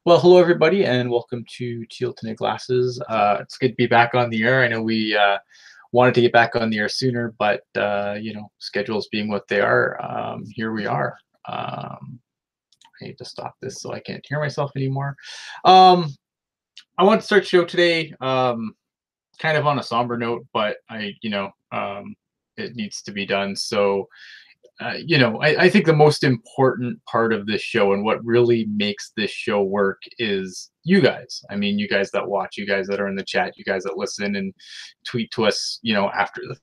Well, hello everybody, and welcome to Teal Tinted Glasses. It's good to be back on the air. I know we wanted to get back on the air sooner, but schedules being what they are, here we are. I need to stop this so I can't hear myself anymore. Um, I want to start the show today, kind of on a somber note, but it needs to be done. So I think the most important part of this show and what really makes this show work is you guys. I mean, you guys that watch, you guys that are in the chat, you guys that listen and tweet to us, after the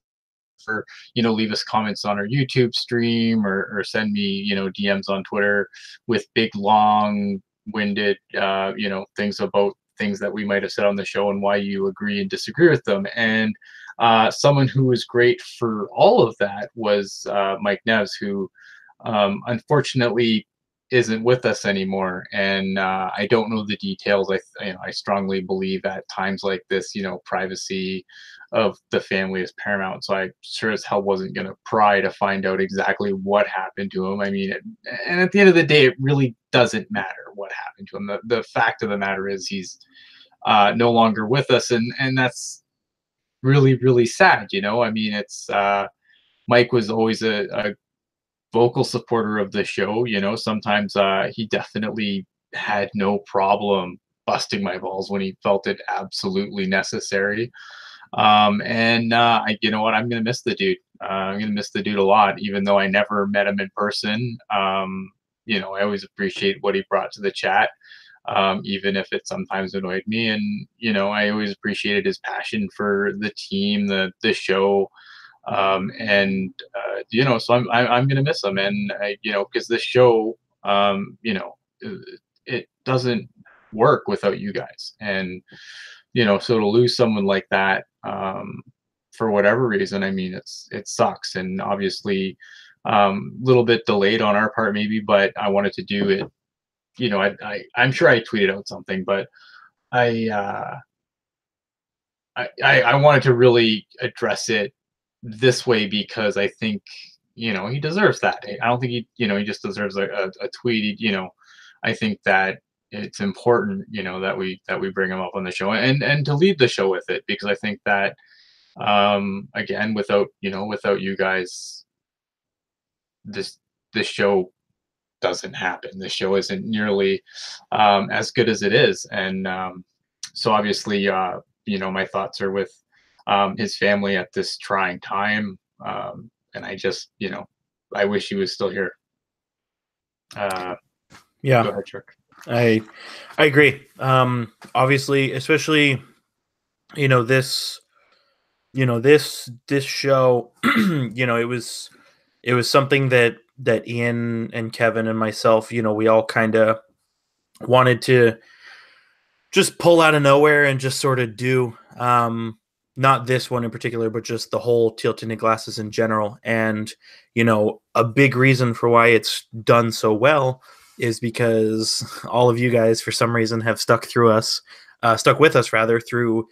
or leave us comments on our YouTube stream or send me, DMs on Twitter with big long winded things about things that we might have said on the show and why you agree and disagree with them. And someone who was great for all of that was Mike Neves, who unfortunately isn't with us anymore. And I don't know the details. I strongly believe at times like this, privacy of the family is paramount. So I sure as hell wasn't going to pry to find out exactly what happened to him. I mean, and at the end of the day, it really doesn't matter what happened to him. The fact of the matter is he's no longer with us, and that's really really sad. I mean, it's Mike was always a vocal supporter of the show. Sometimes he definitely had no problem busting my balls when he felt it absolutely necessary. And you know what? I'm gonna miss the dude. I'm gonna miss the dude a lot, even though I never met him in person. I always appreciate what he brought to the chat, even if it sometimes annoyed me. And I always appreciated his passion for the team, the show, and so I'm gonna miss him. And because this show, it doesn't work without you guys. And so to lose someone like that, for whatever reason, I mean, it sucks. And obviously a little bit delayed on our part maybe, but I wanted to do it. I'm sure I tweeted out something, but I uh I wanted to really address it this way because I think he deserves that. I don't think he just deserves a tweet. I think that it's important that we bring him up on the show and to lead the show with it, because I think that again, without you guys, this this show doesn't happen. This show isn't nearly as good as it is. And so obviously, my thoughts are with his family at this trying time. And I just, I wish he was still here. Uh, Yeah, Go ahead, Chuck. I I agree. Obviously, especially this this show. It was something that Ian and Kevin and myself, we all kind of wanted to just pull out of nowhere and just sort of do. Not this one in particular, but just the whole Teal Tinted Glasses in general. And a big reason for why it's done so well is because all of you guys, for some reason, have stuck with us rather through,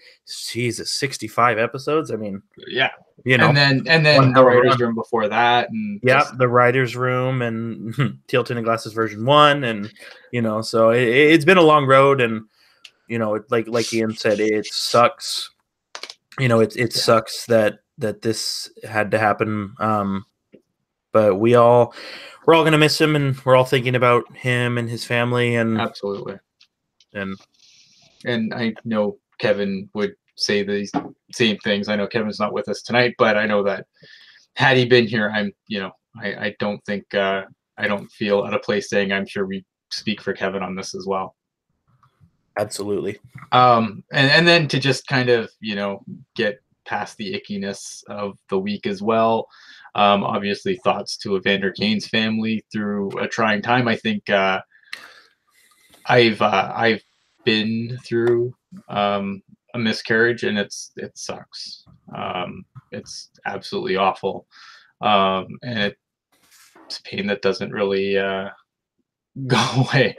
Jesus, 65 episodes. I mean, Yeah. you And know, then the writers' room before that, and yeah, just the writer's room and Teal Tinted Glasses version 1, and so it's been a long road, and like Ian said, it sucks. It sucks that this had to happen. But we're all gonna miss him, and we're all thinking about him and his family, and absolutely. and And I know Kevin would say these same things. I know Kevin's not with us tonight, but I know that had he been here, I don't think I don't feel out of place saying I'm sure we speak for Kevin on this as well. absolutely. And then to just kind of get past the ickiness of the week as well. Obviously, thoughts to Evander Kane's family through a trying time. I think I've been through a miscarriage, and it sucks. It's absolutely awful, and it's pain that doesn't really go away.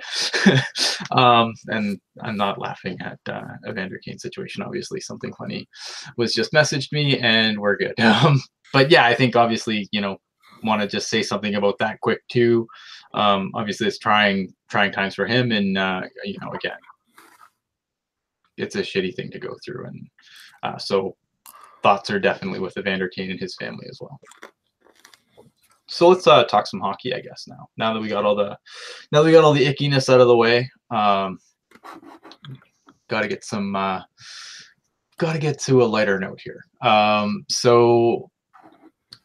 And I'm not laughing at Evander Kane's situation. Obviously, something funny was just messaged me, and we're good. But yeah, I think obviously, want to just say something about that quick too. Obviously, it's trying times for him, and again, it's a shitty thing to go through, and so thoughts are definitely with Evander Kane and his family as well. So let's talk some hockey, I guess. Now that we got all the ickiness out of the way, got to get to a lighter note here. So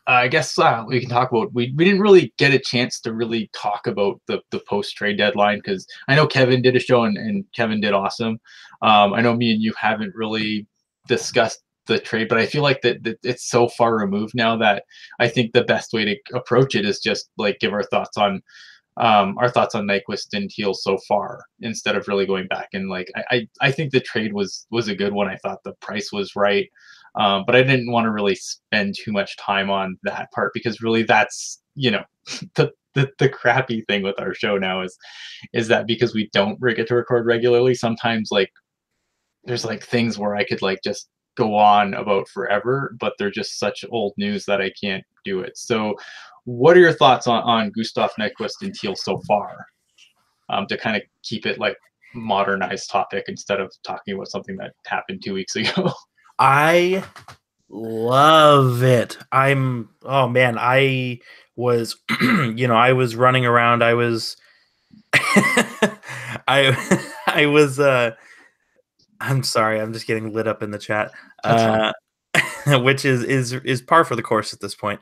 I guess we can talk about. We didn't really get a chance to really talk about the post trade deadline, because I know Kevin did a show and Kevin did awesome. I know me and you haven't really discussed the trade, but I feel like that it's so far removed now that I think the best way to approach it is just like give our thoughts on Nyquist and Teal so far, instead of really going back and like I think the trade was a good one. I thought the price was right, but I didn't want to really spend too much time on that part, because really that's the crappy thing with our show now is that because we don't get to record regularly, sometimes like there's like things where I could like just go on about forever, but they're just such old news that I can't do it. So what are your thoughts on Gustav Nyquist and Teal so far, to kind of keep it like modernized topic instead of talking about something that happened 2 weeks ago? I love it. Oh man, I was, I was running around. I was, I was, I'm sorry, I'm just getting lit up in the chat, which is par for the course at this point.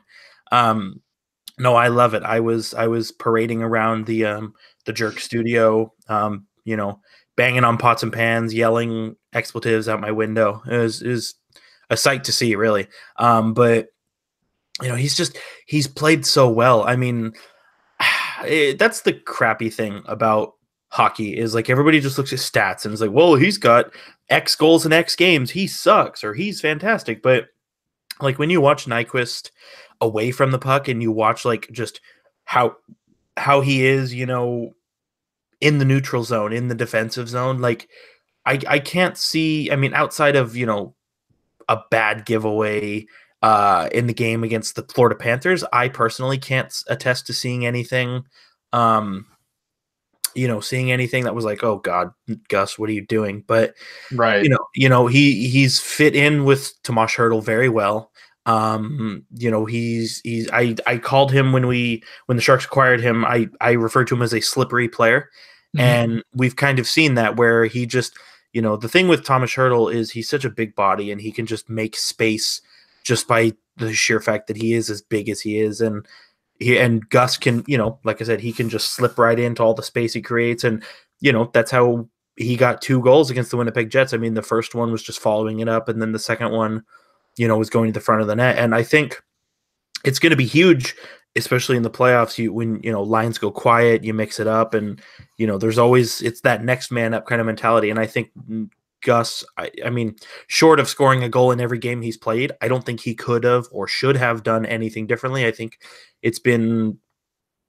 No, I love it. I was parading around the jerk studio, banging on pots and pans, yelling expletives out my window. It was a sight to see, really. But he's played so well. I mean, that's the crappy thing about hockey, is like everybody just looks at stats and is like, well, he's got X goals in X games, he sucks, or he's fantastic. But like when you watch Nyquist away from the puck and you watch like just how he is, in the neutral zone, in the defensive zone, like I can't see, I mean, outside of, a bad giveaway in the game against the Florida Panthers, I personally can't attest to seeing anything that was like, oh God, Gus, what are you doing? But Right. He's fit in with Tomas Hertl very well. I called him when the Sharks acquired him, I referred to him as a slippery player. Mm-hmm. And we've kind of seen that, where he just, the thing with Tomas Hertl is he's such a big body and he can just make space just by the sheer fact that he is as big as he is. And Gus can, like I said, he can just slip right into all the space he creates. And, that's how he got 2 goals against the Winnipeg Jets. I mean, the first one was just following it up, and then the second one, was going to the front of the net. And I think it's going to be huge, especially in the playoffs. When lines go quiet, you mix it up, and there's always, it's that next man up kind of mentality. And I think Gus, I mean, short of scoring a goal in every game he's played, I don't think he could have or should have done anything differently. I think it's been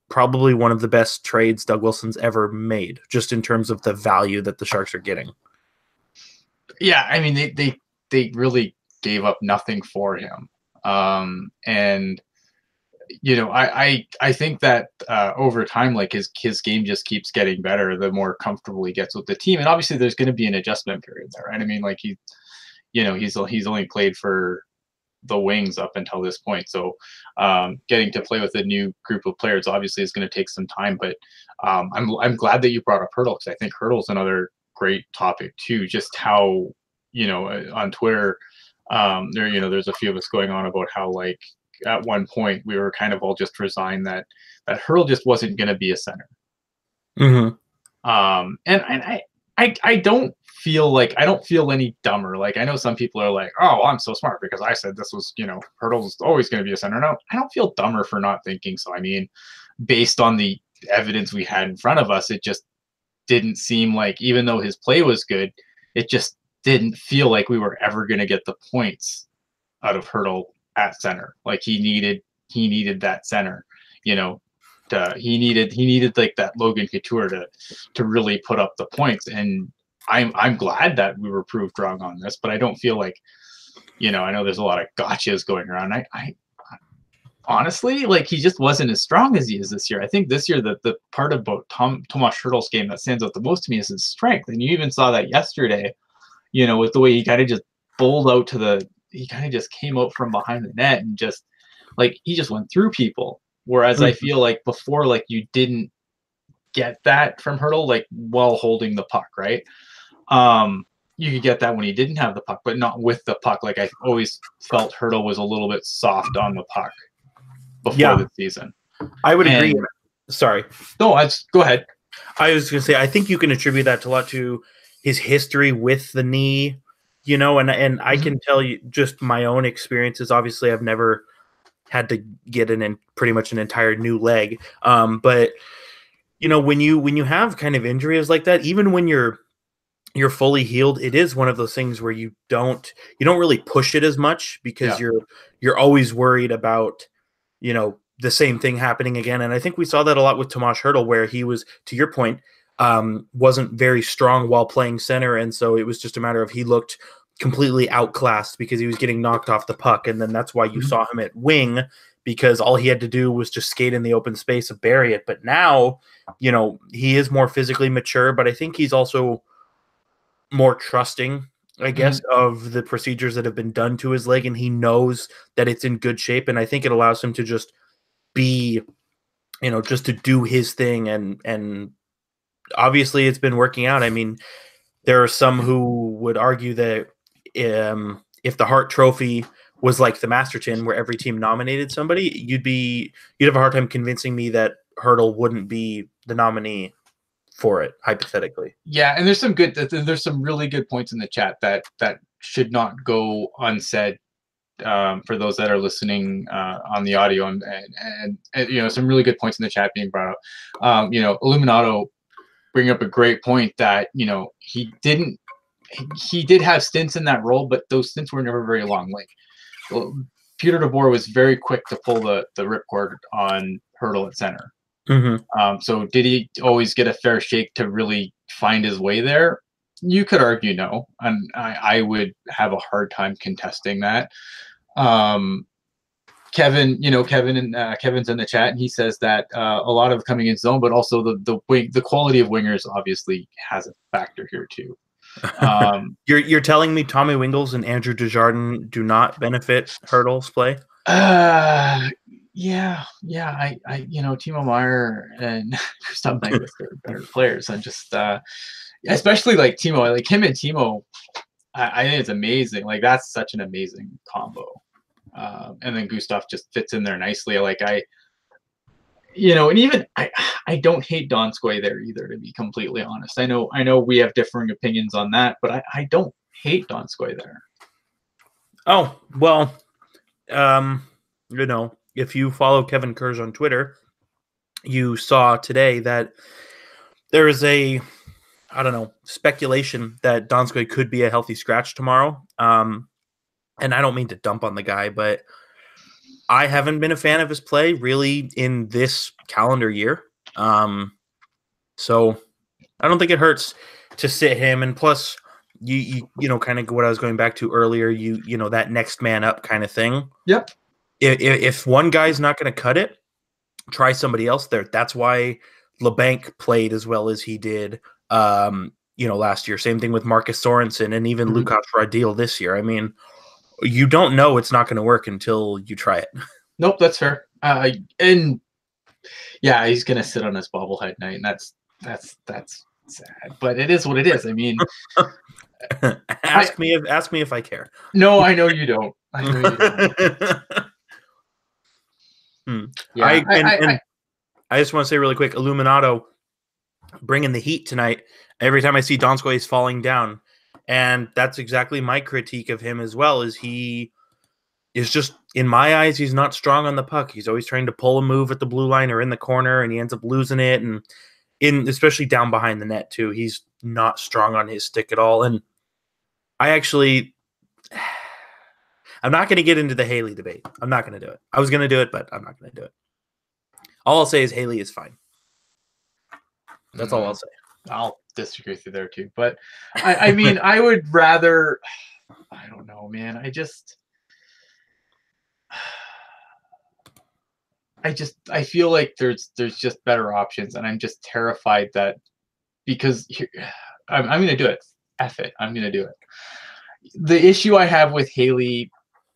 probably one of the best trades Doug Wilson's ever made, just in terms of the value that the Sharks are getting. Yeah, I mean, they really gave up nothing for him, and I think that over time, like his game just keeps getting better the more comfortable he gets with the team, and obviously there's going to be an adjustment period there, right? I mean, like he's only played for the Wings up until this point, so getting to play with a new group of players obviously is going to take some time. But I'm glad that you brought up Hertl, because I think Hertl's another great topic too. Just how on Twitter, there's a few of us going on about how, like, at one point we were kind of all just resigned that Hertl just wasn't going to be a center. Mm-hmm. And I don't feel any dumber. Like, I know some people are like, oh, well, I'm so smart because I said this was, Hertl's always going to be a center. No, I don't feel dumber for not thinking so. I mean, based on the evidence we had in front of us, it just didn't seem like, even though his play was good, it just didn't feel like we were ever going to get the points out of Hertl at center. Like he needed that center, he needed like that Logan Couture to really put up the points. And I'm glad that we were proved wrong on this, but I don't feel like, I know there's a lot of gotchas going around. honestly, like he just wasn't as strong as he is this year. I think this year the part about Tomas Hertl's game that stands out the most to me is his strength, and you even saw that yesterday. With the way he kind of just bowled out to he kind of just came out from behind the net and just like he just went through people. Whereas I feel like before, like you didn't get that from Hertl, like while holding the puck, right? You could get that when he didn't have the puck, but not with the puck. Like I always felt Hertl was a little bit soft on the puck before the season. I would agree. Sorry. No, go ahead. I was going to say, I think you can attribute that a lot to his history with the knee, and I can tell you just my own experiences. Obviously, I've never had to get pretty much an entire new leg. But when you have kind of injuries like that, even when you're fully healed, it is one of those things where you don't really push it as much because you're always worried about, the same thing happening again. And I think we saw that a lot with Tomas Hertl, where he was, to your point, wasn't very strong while playing center. And so it was just a matter of he looked completely outclassed because he was getting knocked off the puck. And then that's why you saw him at wing, because all he had to do was just skate in the open space and bury it. But now, he is more physically mature, but I think he's also more trusting, I guess, of the procedures that have been done to his leg. And he knows that it's in good shape. And I think it allows him to just be, just to do his thing. And obviously it's been working out. I mean, there are some who would argue that if the Hart Trophy was like the Masterton, where every team nominated somebody, you'd have a hard time convincing me that Hertl wouldn't be the nominee for it, hypothetically. Yeah, and there's some really good points in the chat that should not go unsaid for those that are listening on the audio, and some really good points in the chat being brought up. Illuminato bring up a great point that he did have stints in that role, but those stints were never very long. Like Peter DeBoer was very quick to pull the ripcord on Hertl at center. So did he always get a fair shake to really find his way there? You could argue no, and I would have a hard time contesting that. Kevin's in the chat, and he says that a lot of coming in zone, but also the quality of wingers obviously has a factor here too. You're telling me Tommy Wingels and Andrew Desjardins do not benefit Hertl's play? Yeah. I Timo Meier and Gustav Nyquist are better players. And just especially like Timo, like him and Timo, I think it's amazing. Like that's such an amazing combo. And then Gustav just fits in there nicely. Like and even I don't hate Donskoy there either, to be completely honest. I know we have differing opinions on that, but I don't hate Donskoy there. Oh, well, if you follow Kevin Kurz on Twitter, you saw today that there is speculation that Donskoy could be a healthy scratch tomorrow. And I don't mean to dump on the guy, but I haven't been a fan of his play really in this calendar year. So I don't think it hurts to sit him. And plus, you kind of what I was going back to earlier, that next man up kind of thing. Yep. If one guy's not going to cut it, try somebody else there. That's why LeBanc played as well as he did, last year. Same thing with Marcus Sorensen and even Lukas Radil this year. I mean, you don't know it's not going to work until you try it. Nope, that's fair. And yeah, he's going to sit on his bobblehead night, and that's sad. But it is what it is. I mean, ask me if I care. No, I know you don't. I know you don't. Yeah, I just want to say really quick, Illuminato bringing the heat tonight. Every time I see Donskoy, he's falling down. And that's exactly my critique of him as well, is he is just, in my eyes, he's not strong on the puck. He's always trying to pull a move at the blue line or in the corner, and he ends up losing it. And especially down behind the net, too. He's not strong on his stick at all. And I'm not going to get into the Haley debate. I'm not going to do it. I was going to do it, but I'm not going to do it. All I'll say is Haley is fine. That's all I'll say. I'll disagree with you there too. But I mean, I would rather, I don't know, man. I feel like there's just better options, and I'm just terrified that because I'm gonna do it. F it, I'm gonna do it. The issue I have with Haley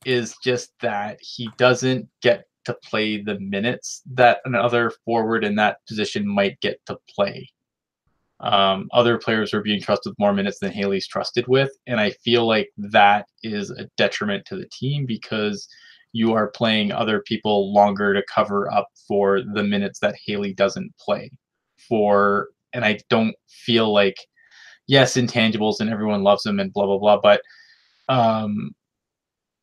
is just that he doesn't get to play the minutes that another forward in that position might get to play. Other players are being trusted with more minutes than Haley's trusted with, and I feel like that is a detriment to the team because you are playing other people longer to cover up for the minutes that Haley doesn't play for. And I don't feel like, yes, intangibles and everyone loves him and blah blah blah, but um,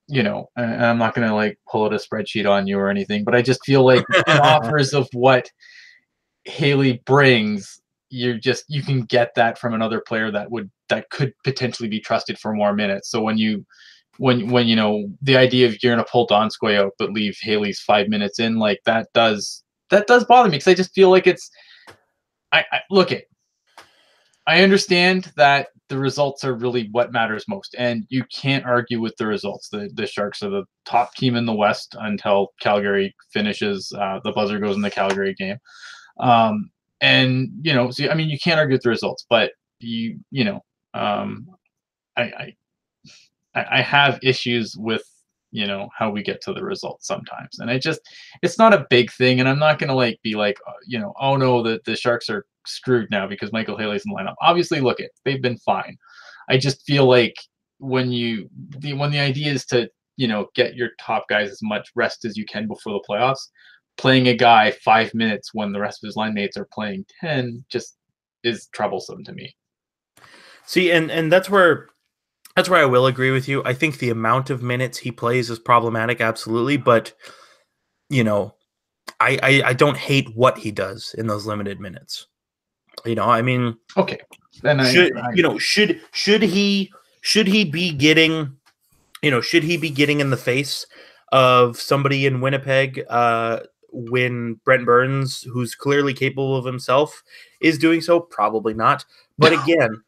and I'm not gonna like pull out a spreadsheet on you or anything, but I just feel like in offers of what Haley brings, you can get that from another player that could potentially be trusted for more minutes. So when the idea of you're gonna pull Donskoy out but leave Haley's 5 minutes in, like that does bother me because I just feel like it's I look it. I understand that the results are really what matters most, and you can't argue with the results. The Sharks are the top team in the West until Calgary finishes. The buzzer goes in the Calgary game. And so I mean, you can't argue with the results, but um, I, I have issues with how we get to the results sometimes, and it's not a big thing, and I'm not gonna like be like oh no, the Sharks are screwed now because Michael Haley's in the lineup. Obviously, look it, they've been fine. I just feel like when the idea is to get your top guys as much rest as you can before the playoffs, playing a guy 5 minutes when the rest of his line mates are playing 10 just is troublesome to me. See, and that's where I will agree with you. I think the amount of minutes he plays is problematic, absolutely, but I don't hate what he does in those limited minutes. I mean, okay, then should he be getting in the face of somebody in Winnipeg when Brent Burns, who's clearly capable of himself, is doing so? Probably not. But again,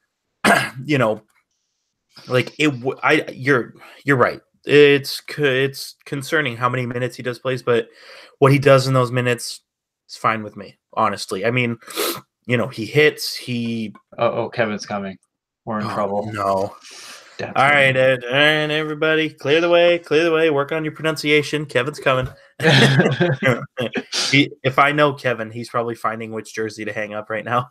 like you're right. It's concerning how many minutes he does plays, but what he does in those minutes is fine with me, honestly. I mean, he hits. Kevin's coming. We're in trouble. No. All right, Ed, and everybody, clear the way. Work on your pronunciation. Kevin's coming. If I know Kevin, he's probably finding which jersey to hang up right now.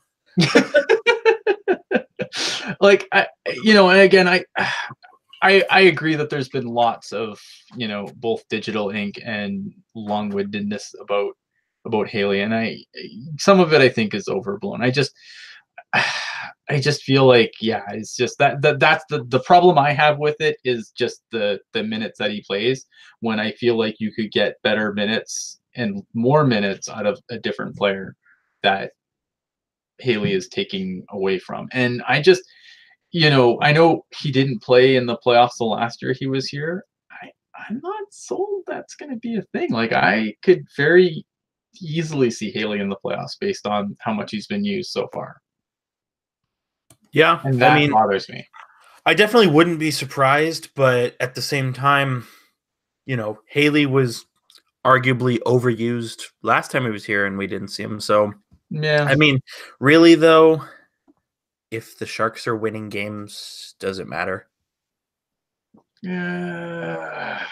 Like and again, I agree that there's been lots of both digital ink and long-windedness about Haley, and some of it I think is overblown. I just feel like it's just that's the problem I have with it is just the minutes that he plays, when I feel like you could get better minutes and more minutes out of a different player that Haley is taking away from. And I just I know he didn't play in the playoffs the last year he was here. I'm not sold that's going to be a thing. Like, I could very easily see Haley in the playoffs based on how much he's been used so far. Yeah, and that bothers me. I definitely wouldn't be surprised, but at the same time, Haley was arguably overused last time he was here and we didn't see him. So, yeah. I mean, really though, if the Sharks are winning games, does it matter? Yeah,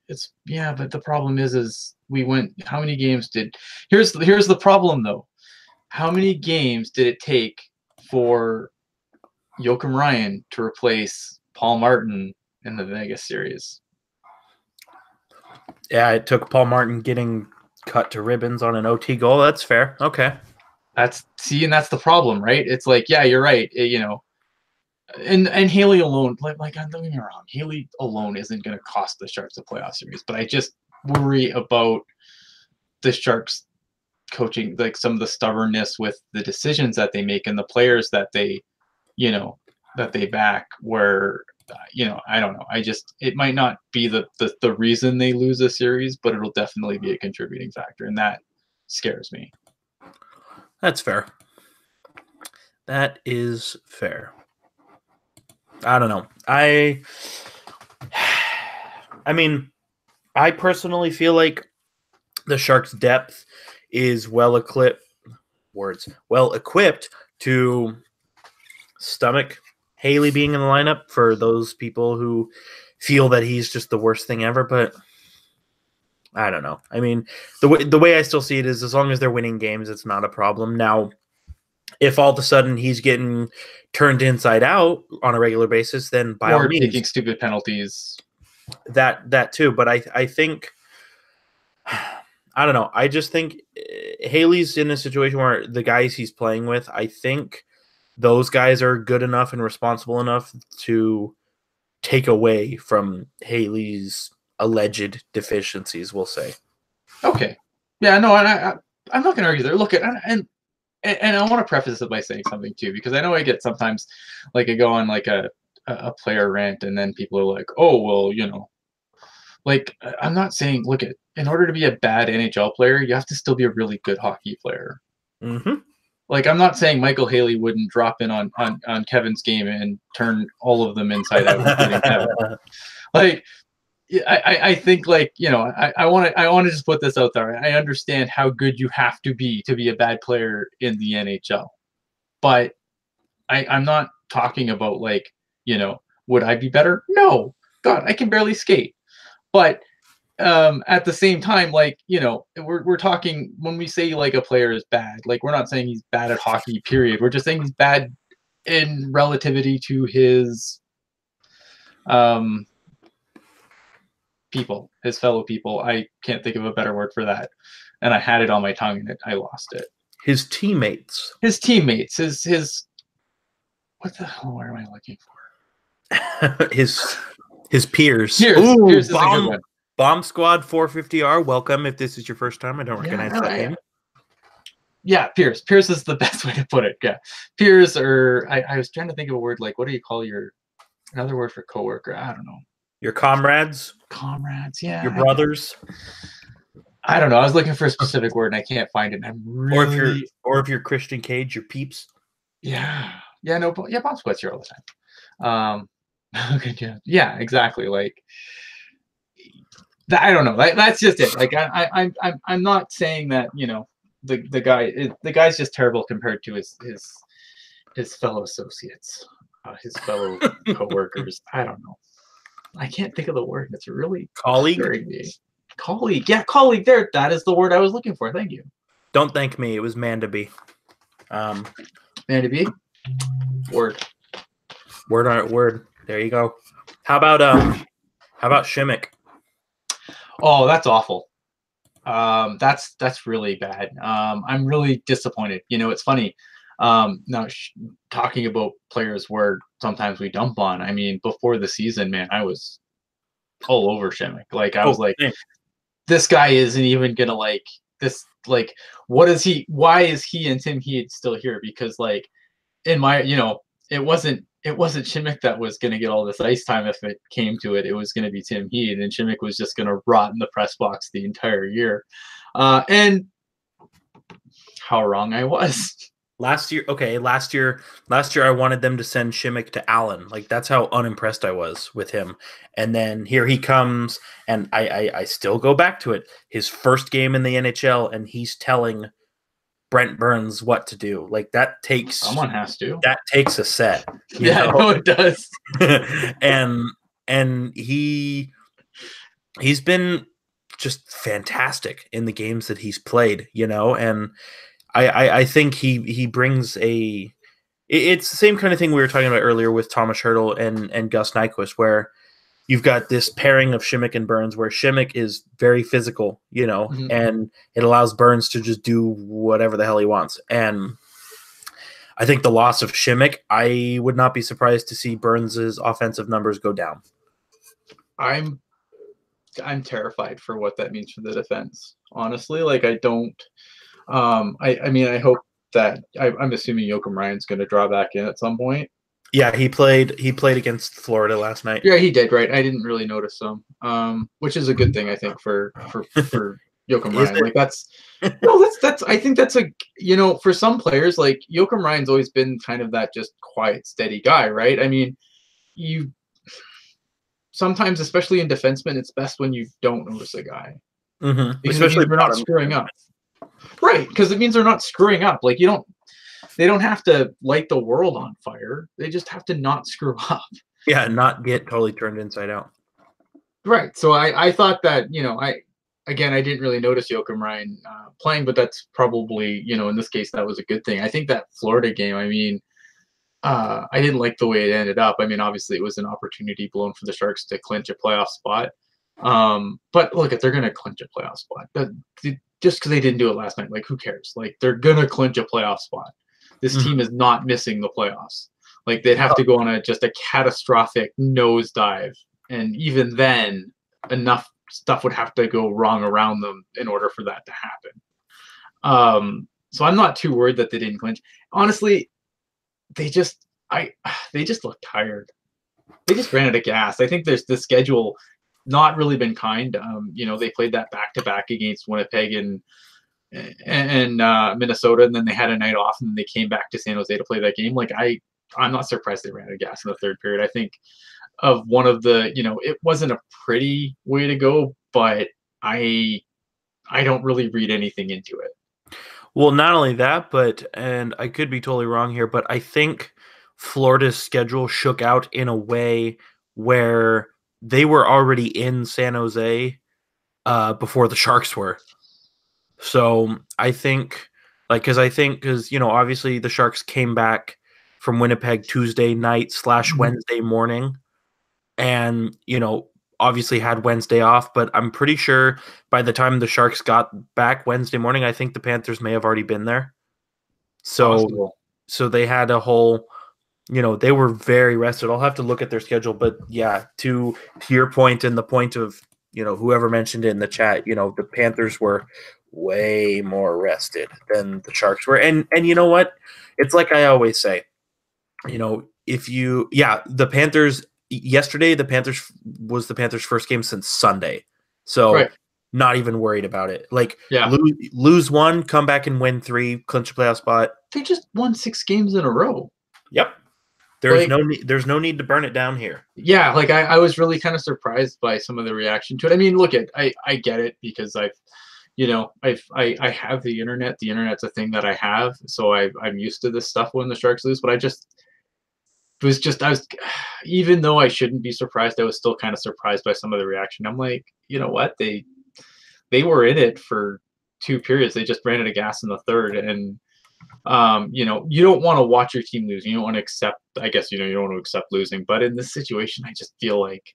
but the problem is we went. How many games did? Here's the problem though. How many games did it take for Joakim Ryan to replace Paul Martin in the Vegas series? Yeah, it took Paul Martin getting cut to ribbons on an OT goal. That's fair. Okay. And that's the problem, right? It's like, yeah, you're right. And Haley alone, like don't get me wrong, Haley alone isn't going to cost the Sharks a playoff series, but I just worry about the Sharks coaching, like some of the stubbornness with the decisions that they make and the players that they back, where I don't know. It might not be the reason they lose a series, but it'll definitely be a contributing factor, and that scares me. That's fair. That is fair. I don't know. I mean, I personally feel like the Sharks' depth is well equipped to stomach Haley being in the lineup for those people who feel that he's just the worst thing ever. But I don't know. I mean, the way I still see it is as long as they're winning games, it's not a problem. Now, if all of a sudden he's getting turned inside out on a regular basis, then by all means, taking stupid penalties. That too. But I think, I don't know. I just think Haley's in a situation where the guys he's playing with, I think those guys are good enough and responsible enough to take away from Haley's alleged deficiencies, we'll say. Okay. Yeah, no, and I'm not going to argue there. Look, and I want to preface it by saying something too, because I know I get sometimes, like, I go on like a player rant, and then people are like, oh, well, you know, like, I'm not saying, look, in order to be a bad NHL player, you have to still be a really good hockey player. Mm-hmm. Like, I'm not saying Michael Haley wouldn't drop in on Kevin's game and turn all of them inside out, including Kevin. Like, I think, like, you know, I want to just put this out there. I understand how good you have to be a bad player in the NHL, but I'm not talking about, like, you know, would I be better? No, God, I can barely skate. But at the same time, like, you know, we're talking, when we say like a player is bad, like, we're not saying he's bad at hockey, period. We're just saying he's bad in relativity to his people, his fellow people. I can't think of a better word for that. And I had it on my tongue and I lost it. His teammates. His teammates. His what the hell am I looking for? his peers. Ooh, Pierce is a good one. Bomb Squad 450R, welcome if this is your first time. I don't recognize that name. Yeah, Pierce. Pierce is the best way to put it. Yeah. Pierce, or I was trying to think of a word, like, what do you call another word for coworker? I don't know. Your comrades? Comrades, yeah. Your brothers? I don't know. I was looking for a specific word and I can't find it. I'm really... Or if you're Christian Cage, your peeps. Yeah. Yeah, no, yeah, Bomb Squad's here all the time. Okay, yeah, exactly. Like, I don't know. That's just it. Like, I'm not saying that, you know, the guy's just terrible compared to his fellow associates, his fellow coworkers. I don't know. I can't think of the word. It's really colleague. Colleague, yeah, colleague. There, that is the word I was looking for. Thank you. Don't thank me. It was man to be. Man to be. Word. Word. There you go. How about Shimmick? Oh, that's awful. That's really bad. I'm really disappointed. You know, it's funny. Now talking about players where sometimes we dump on. I mean, before the season, man, I was all over Shimmick. Like, I was like, this guy isn't even gonna like this. Like, what is he? Why is he and Tim Heed still here? Because, like, in my, you know, it wasn't Shimmick that was going to get all this ice time if it came to it. It was going to be Tim Heed, and Shimmick was just going to rot in the press box the entire year. And how wrong I was. Last year, I wanted them to send Shimmick to Allen. Like, that's how unimpressed I was with him. And then here he comes, and I still go back to it. His first game in the NHL, and he's telling Brent Burns what to do. Like, that takes... Someone has to. That takes a set. Yeah, I know it does. and he's been just fantastic in the games that he's played, you know, and I think he brings it's the same kind of thing we were talking about earlier with Thomas Hertl and Gus Nyquist, where you've got this pairing of Shimmick and Burns, where Shimmick is very physical, you know, and it allows Burns to just do whatever the hell he wants. And I think the loss of Shimmick, I would not be surprised to see Burns's offensive numbers go down. I'm terrified for what that means for the defense. Honestly, like, I don't. I mean, I hope that I'm assuming Joakim Ryan's going to draw back in at some point. Yeah, he played against Florida last night. Yeah, he did, right? I didn't really notice him, which is a good thing, I think, for Joakim Ryan. Like, that's I think that's a, you know, for some players, like, Joakim Ryan's always been kind of that just quiet, steady guy, right? I mean, you sometimes, especially in defensemen, it's best when you don't notice a guy. because it Especially means they're not bottom. screwing up. Right, because it means they're not screwing up. Like they don't have to light the world on fire. They just have to not screw up. Yeah, not get totally turned inside out. Right. So I thought that, I didn't really notice Joakim Ryan playing, but that's probably, in this case, that was a good thing. I think that Florida game, I mean, I didn't like the way it ended up. I mean, obviously, it was an opportunity blown for the Sharks to clinch a playoff spot. But look, if they're going to clinch a playoff spot, just because they didn't do it last night, like, who cares? Like, they're going to clinch a playoff spot. This team is not missing the playoffs. Like, they'd have to go on just a catastrophic nosedive. And even then, enough stuff would have to go wrong around them in order for that to happen. So I'm not too worried that they didn't clinch. Honestly, they just look tired. They just ran out of gas. I think there's the schedule not really been kind. They played that back-to-back against Winnipeg and Minnesota, and then they had a night off, and then they came back to San Jose to play that game. Like, I'm not surprised they ran out of gas in the third period. I think of one of the, it wasn't a pretty way to go, but I don't really read anything into it. Well, not only that, but, and I could be totally wrong here, but I think Florida's schedule shook out in a way where they were already in San Jose before the Sharks were. So I think, because obviously the Sharks came back from Winnipeg Tuesday night / Wednesday morning, and obviously had Wednesday off, but I'm pretty sure by the time the Sharks got back Wednesday morning, I think the Panthers may have already been there. So they had a whole, they were very rested. I'll have to look at their schedule, but yeah, to your point and the point of, whoever mentioned it in the chat, the Panthers were way more rested than the Sharks were. And you know what? It's like I always say, the Panthers yesterday, the Panthers was the Panthers' first game since Sunday. So not even worried about it. Like, lose one, come back and win 3, clinch a playoff spot. They just won 6 games in a row. Yep. There's no need to burn it down here. Yeah, like I was really kind of surprised by some of the reaction to it. I mean, look, I get it because I have the internet. The internet's a thing that I have, so I'm used to this stuff when the Sharks lose. But I was, even though I shouldn't be surprised, I was still kind of surprised by some of the reaction. I'm like, you know what? They were in it for 2 periods. They just ran out of gas in the third, and you don't want to watch your team lose. You don't want to accept. I guess you don't want to accept losing. But in this situation, I just feel like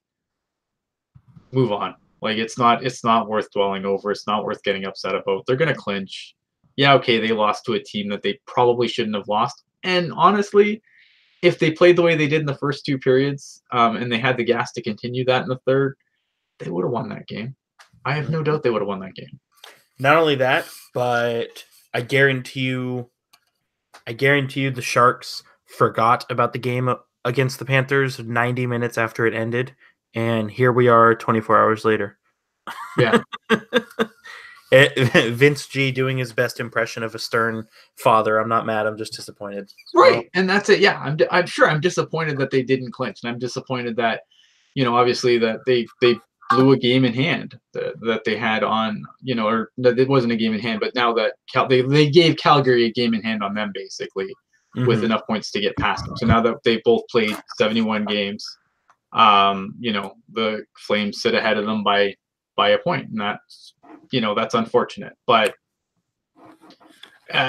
move on. Like it's not worth dwelling over. It's not worth getting upset about. They're gonna clinch. Yeah, okay, they lost to a team that they probably shouldn't have lost. And honestly, if they played the way they did in the first 2 periods, and they had the gas to continue that in the third, they would have won that game. I have no doubt they would have won that game. Not only that, but I guarantee you the Sharks forgot about the game against the Panthers 90 minutes after it ended, and here we are 24 hours later. Yeah. Vince G doing his best impression of a stern father. I'm not mad. I'm just disappointed. Right, and that's it. Yeah, I'm sure I'm disappointed that they didn't clinch, and I'm disappointed that, obviously that they blew a game in hand that they had on, or that it wasn't a game in hand, but now that they gave Calgary a game in hand on them basically with enough points to get past them. So now that they both played 71 games, the Flames sit ahead of them by a point, and that's unfortunate. But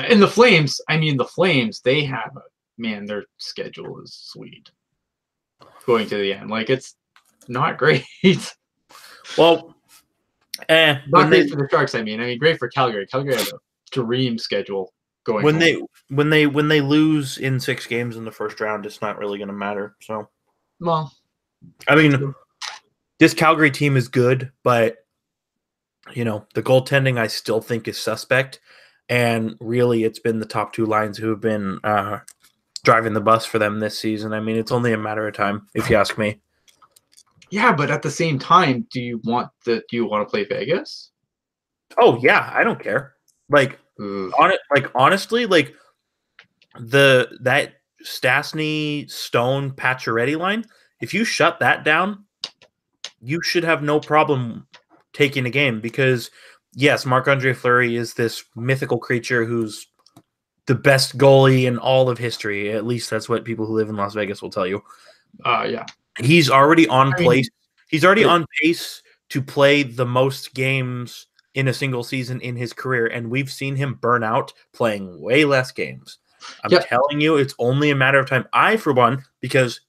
in the Flames, they have their schedule is sweet going to the end. Like, it's not great. Well, not great for the Sharks. Great for Calgary. Calgary has a dream schedule going. When they lose in 6 games in the first round, it's not really going to matter. So, well, this Calgary team is good, but the goaltending I still think is suspect, and really it's been the top 2 lines who have been driving the bus for them this season. It's only a matter of time, if you ask me. Yeah, but at the same time, do you want to play Vegas? Oh yeah, I don't care. Honestly, that Stastny, Stone, Pacioretty line, if you shut that down, you should have no problem taking a game because, yes, Marc-Andre Fleury is this mythical creature who's the best goalie in all of history. At least that's what people who live in Las Vegas will tell you. Yeah. He's already on mean, He's already on pace to play the most games in a single season in his career, and we've seen him burn out playing way less games. I'm telling you, it's only a matter of time. I, for one, because,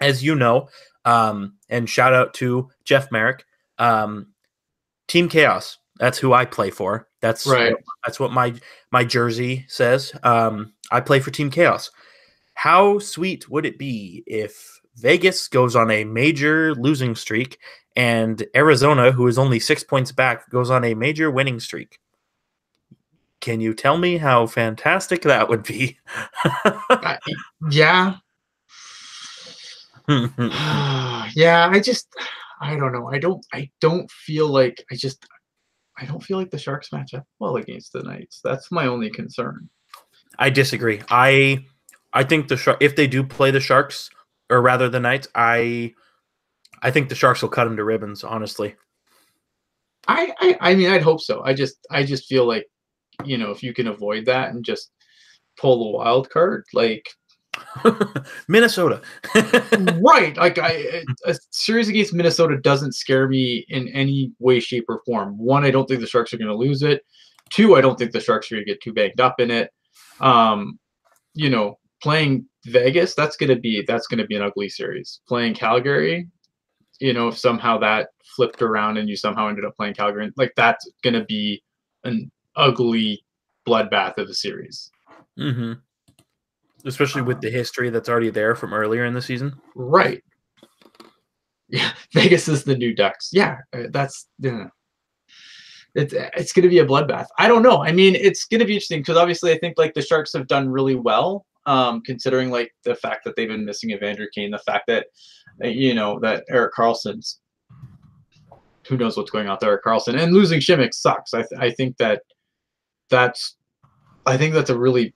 as you know, and shout out to Jeff Merrick, Team Chaos. That's who I play for. That's right. That's what my jersey says. I play for Team Chaos. How sweet would it be if Vegas goes on a major losing streak and Arizona, who is only 6 points back, goes on a major winning streak? Can you tell me how fantastic that would be? Yeah. Yeah, I don't know. I don't feel like the Sharks match up well against the Knights. That's my only concern. I disagree. I think if they do play the Sharks, or rather the Knights, I think the Sharks will cut them to ribbons, honestly. I mean, I'd hope so. I just feel like, if you can avoid that and just pull the wild card, like Minnesota. Right. Like a series against Minnesota doesn't scare me in any way, shape, or form. One, I don't think the Sharks are going to lose it. Two, I don't think the Sharks are going to get too banged up in it. Playing Vegas, that's going to be an ugly series. Playing Calgary, if somehow that flipped around and you somehow ended up playing Calgary, like that's going to be an ugly bloodbath of a series. Mm-hmm. Especially with the history that's already there from earlier in the season. Right. Yeah, Vegas is the new Ducks. Yeah, that's it's going to be a bloodbath. I don't know. I mean, it's going to be interesting because obviously I think like the Sharks have done really well, considering like the fact that they've been missing Evander Kane, the fact that that Erik Karlsson's, who knows what's going on with Erik Karlsson, and losing Šimek sucks. I think that's a really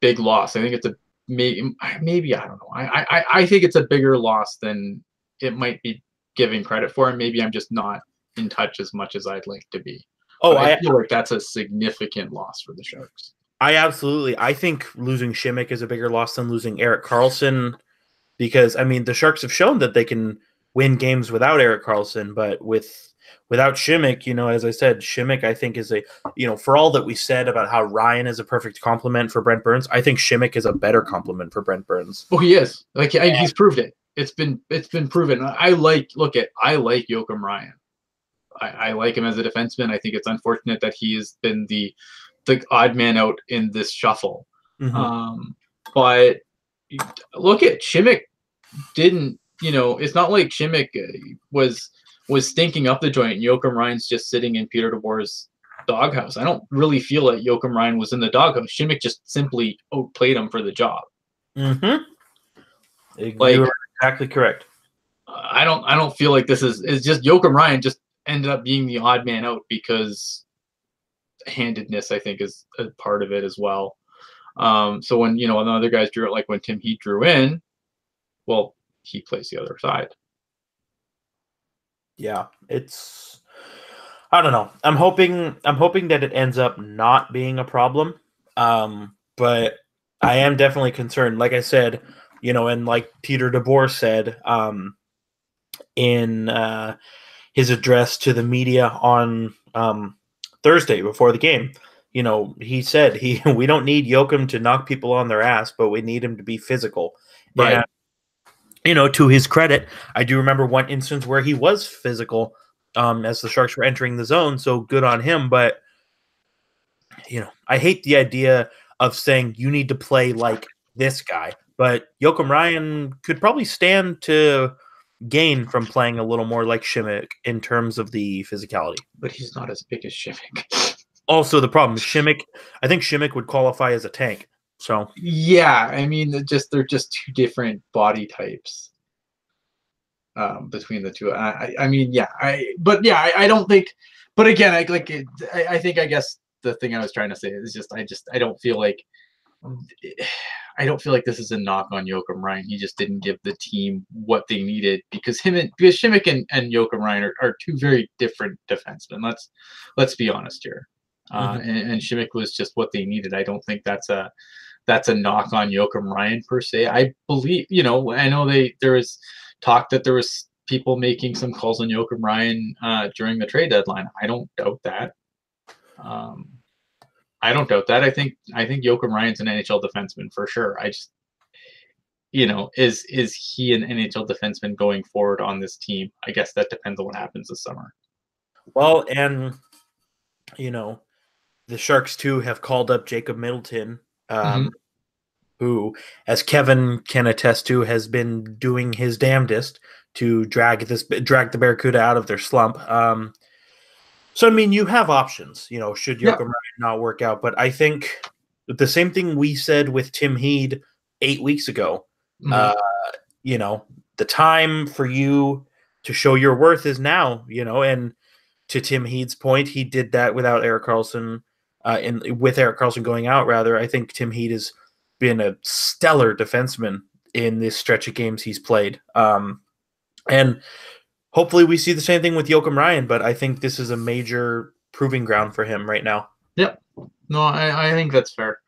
big loss. I think it's a maybe I don't know. I think it's a bigger loss than it might be giving credit for, and maybe I'm just not in touch as much as I'd like to be. Oh, I feel like that's a significant loss for the Sharks. I think losing Šimek is a bigger loss than losing Erik Karlsson, because I mean the Sharks have shown that they can win games without Erik Karlsson, but without Šimek, as I said, Šimek I think is for all that we said about how Ryan is a perfect complement for Brent Burns, I think Šimek is a better complement for Brent Burns. Oh, he is. Like he's proved it. It's been proven. I like Joachim Ryan. I like him as a defenseman. I think it's unfortunate that he has been the odd man out in this shuffle. Mm-hmm. But look at Šimek. It's not like Šimek was stinking up the joint and Joachim Ryan's just sitting in Peter DeBoer's doghouse. I don't really feel like Joachim Ryan was in the doghouse. Šimek just simply outplayed him for the job. Mm-hmm. You're exactly correct. I don't feel like this is just Joachim Ryan just ended up being the odd man out because handedness, I think, is a part of it as well. So when the other guys drew it, like when Tim Heat drew in, well, he plays the other side. Yeah, I don't know. I'm hoping that it ends up not being a problem. But I am definitely concerned. Like I said, and like Peter DeBoer said, in his address to the media on Thursday before the game, he said we don't need Joachim to knock people on their ass, but we need him to be physical. Right. And, to his credit, I do remember one instance where he was physical as the Sharks were entering the zone, so good on him. But, I hate the idea of saying you need to play like this guy. But Joachim Ryan could probably stand to gain from playing a little more like Šimek in terms of the physicality. But he's not as big as Šimek. Also, the problem is I think Šimek would qualify as a tank. So yeah, I mean, they're just two different body types between the two. I mean, yeah, I don't think. But again, I think I guess the thing I was trying to say is I don't feel like I don't feel like this is a knock on Joakim Ryan. He just didn't give the team what they needed because Šimik and Joakim Ryan are two very different defensemen. Let's be honest here. And Šimik was just what they needed. I don't think that's a knock on Joakim Ryan per se. I believe, I know there was talk that there was people making some calls on Joakim Ryan during the trade deadline. I don't doubt that. I don't doubt that. I think Joakim Ryan's an NHL defenseman for sure. I just, is he an NHL defenseman going forward on this team? I guess that depends on what happens this summer. Well, and the Sharks too have called up Jacob Middleton, who, as Kevin can attest to, has been doing his damnedest to drag the Barracuda out of their slump. So, I mean, you have options, should Joakim Ryan not work out. But I think the same thing we said with Tim Heed 8 weeks ago. The time for you to show your worth is now, and to Tim Heed's point, he did that without Erik Karlsson, with Erik Karlsson going out, rather. I think Tim Heed has been a stellar defenseman in this stretch of games he's played. And hopefully we see the same thing with Joakim Ryan, but I think this is a major proving ground for him right now. Yep. No, I think that's fair.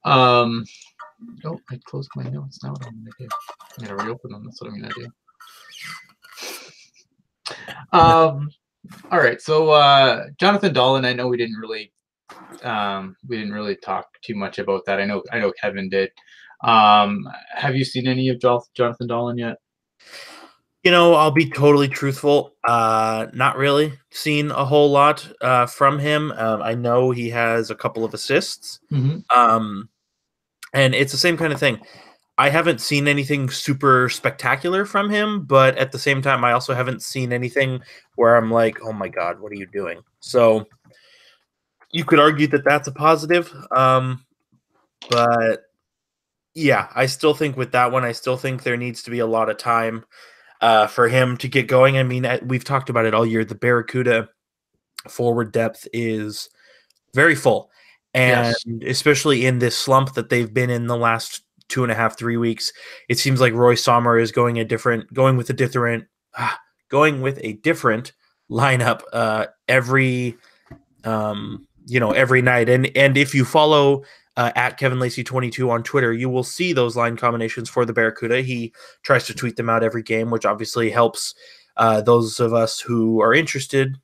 I closed my notes. Now what I'm going to do? I'm going to reopen them. That's what I'm going to do. All right. So Jonathan Dahlen, I know we didn't really talk too much about that. I know Kevin did. Have you seen any of Jonathan Dahlen yet? I'll be totally truthful. Not really seen a whole lot from him. I know he has a couple of assists. And it's the same kind of thing. I haven't seen anything super spectacular from him, but at the same time, I also haven't seen anything where I'm like, oh my God, what are you doing? So you could argue that that's a positive. But yeah, I still think with that one, I still think there needs to be a lot of time for him to get going. I mean, we've talked about it all year. The Barracuda forward depth is very full. And especially in this slump that they've been in the last 2.5, 3 weeks, it seems like Roy Sommer is going with a different lineup every night. And if you follow at Kevin Lacey 22 on Twitter, you will see those line combinations for the Barracuda. He tries to tweet them out every game, which obviously helps those of us who are interested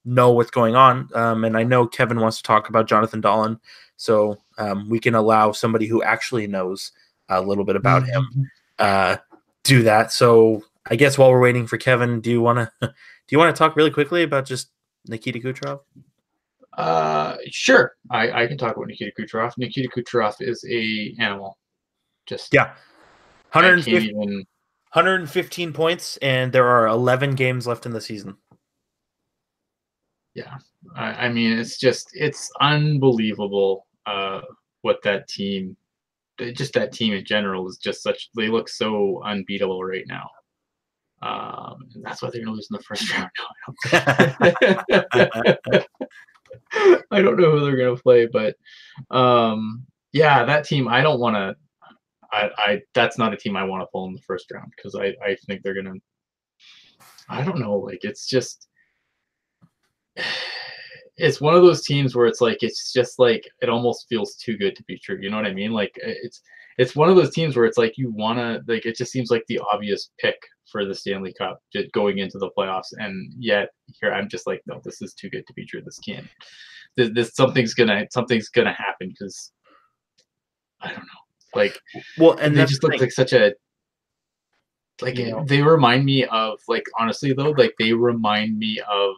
know what's going on. And I know Kevin wants to talk about Jonathan Dahlen, so we can allow somebody who actually knows a little bit about him do that. So I guess while we're waiting for Kevin, do you want to talk really quickly about just Nikita Kucherov? Sure. I can talk about Nikita Kucherov. Nikita Kucherov is a animal. 115 points, and there are 11 games left in the season. Yeah. I mean, it's unbelievable what that team in general is just they look so unbeatable right now. And that's why they're going to lose in the first round. I don't know who they're going to play, but that team, I don't want to. That's not a team I want to pull in the first round because I think they're going to. I don't know. Like it's one of those teams where it's just like it almost feels too good to be true. You know what I mean? Like it's one of those teams where it's like you want to it just seems like the obvious pick for the Stanley Cup just going into the playoffs, and yet here I'm just like, no, this is too good to be true. This can't. This something's gonna happen because I don't know. And they just look like such a they remind me of honestly though, they remind me of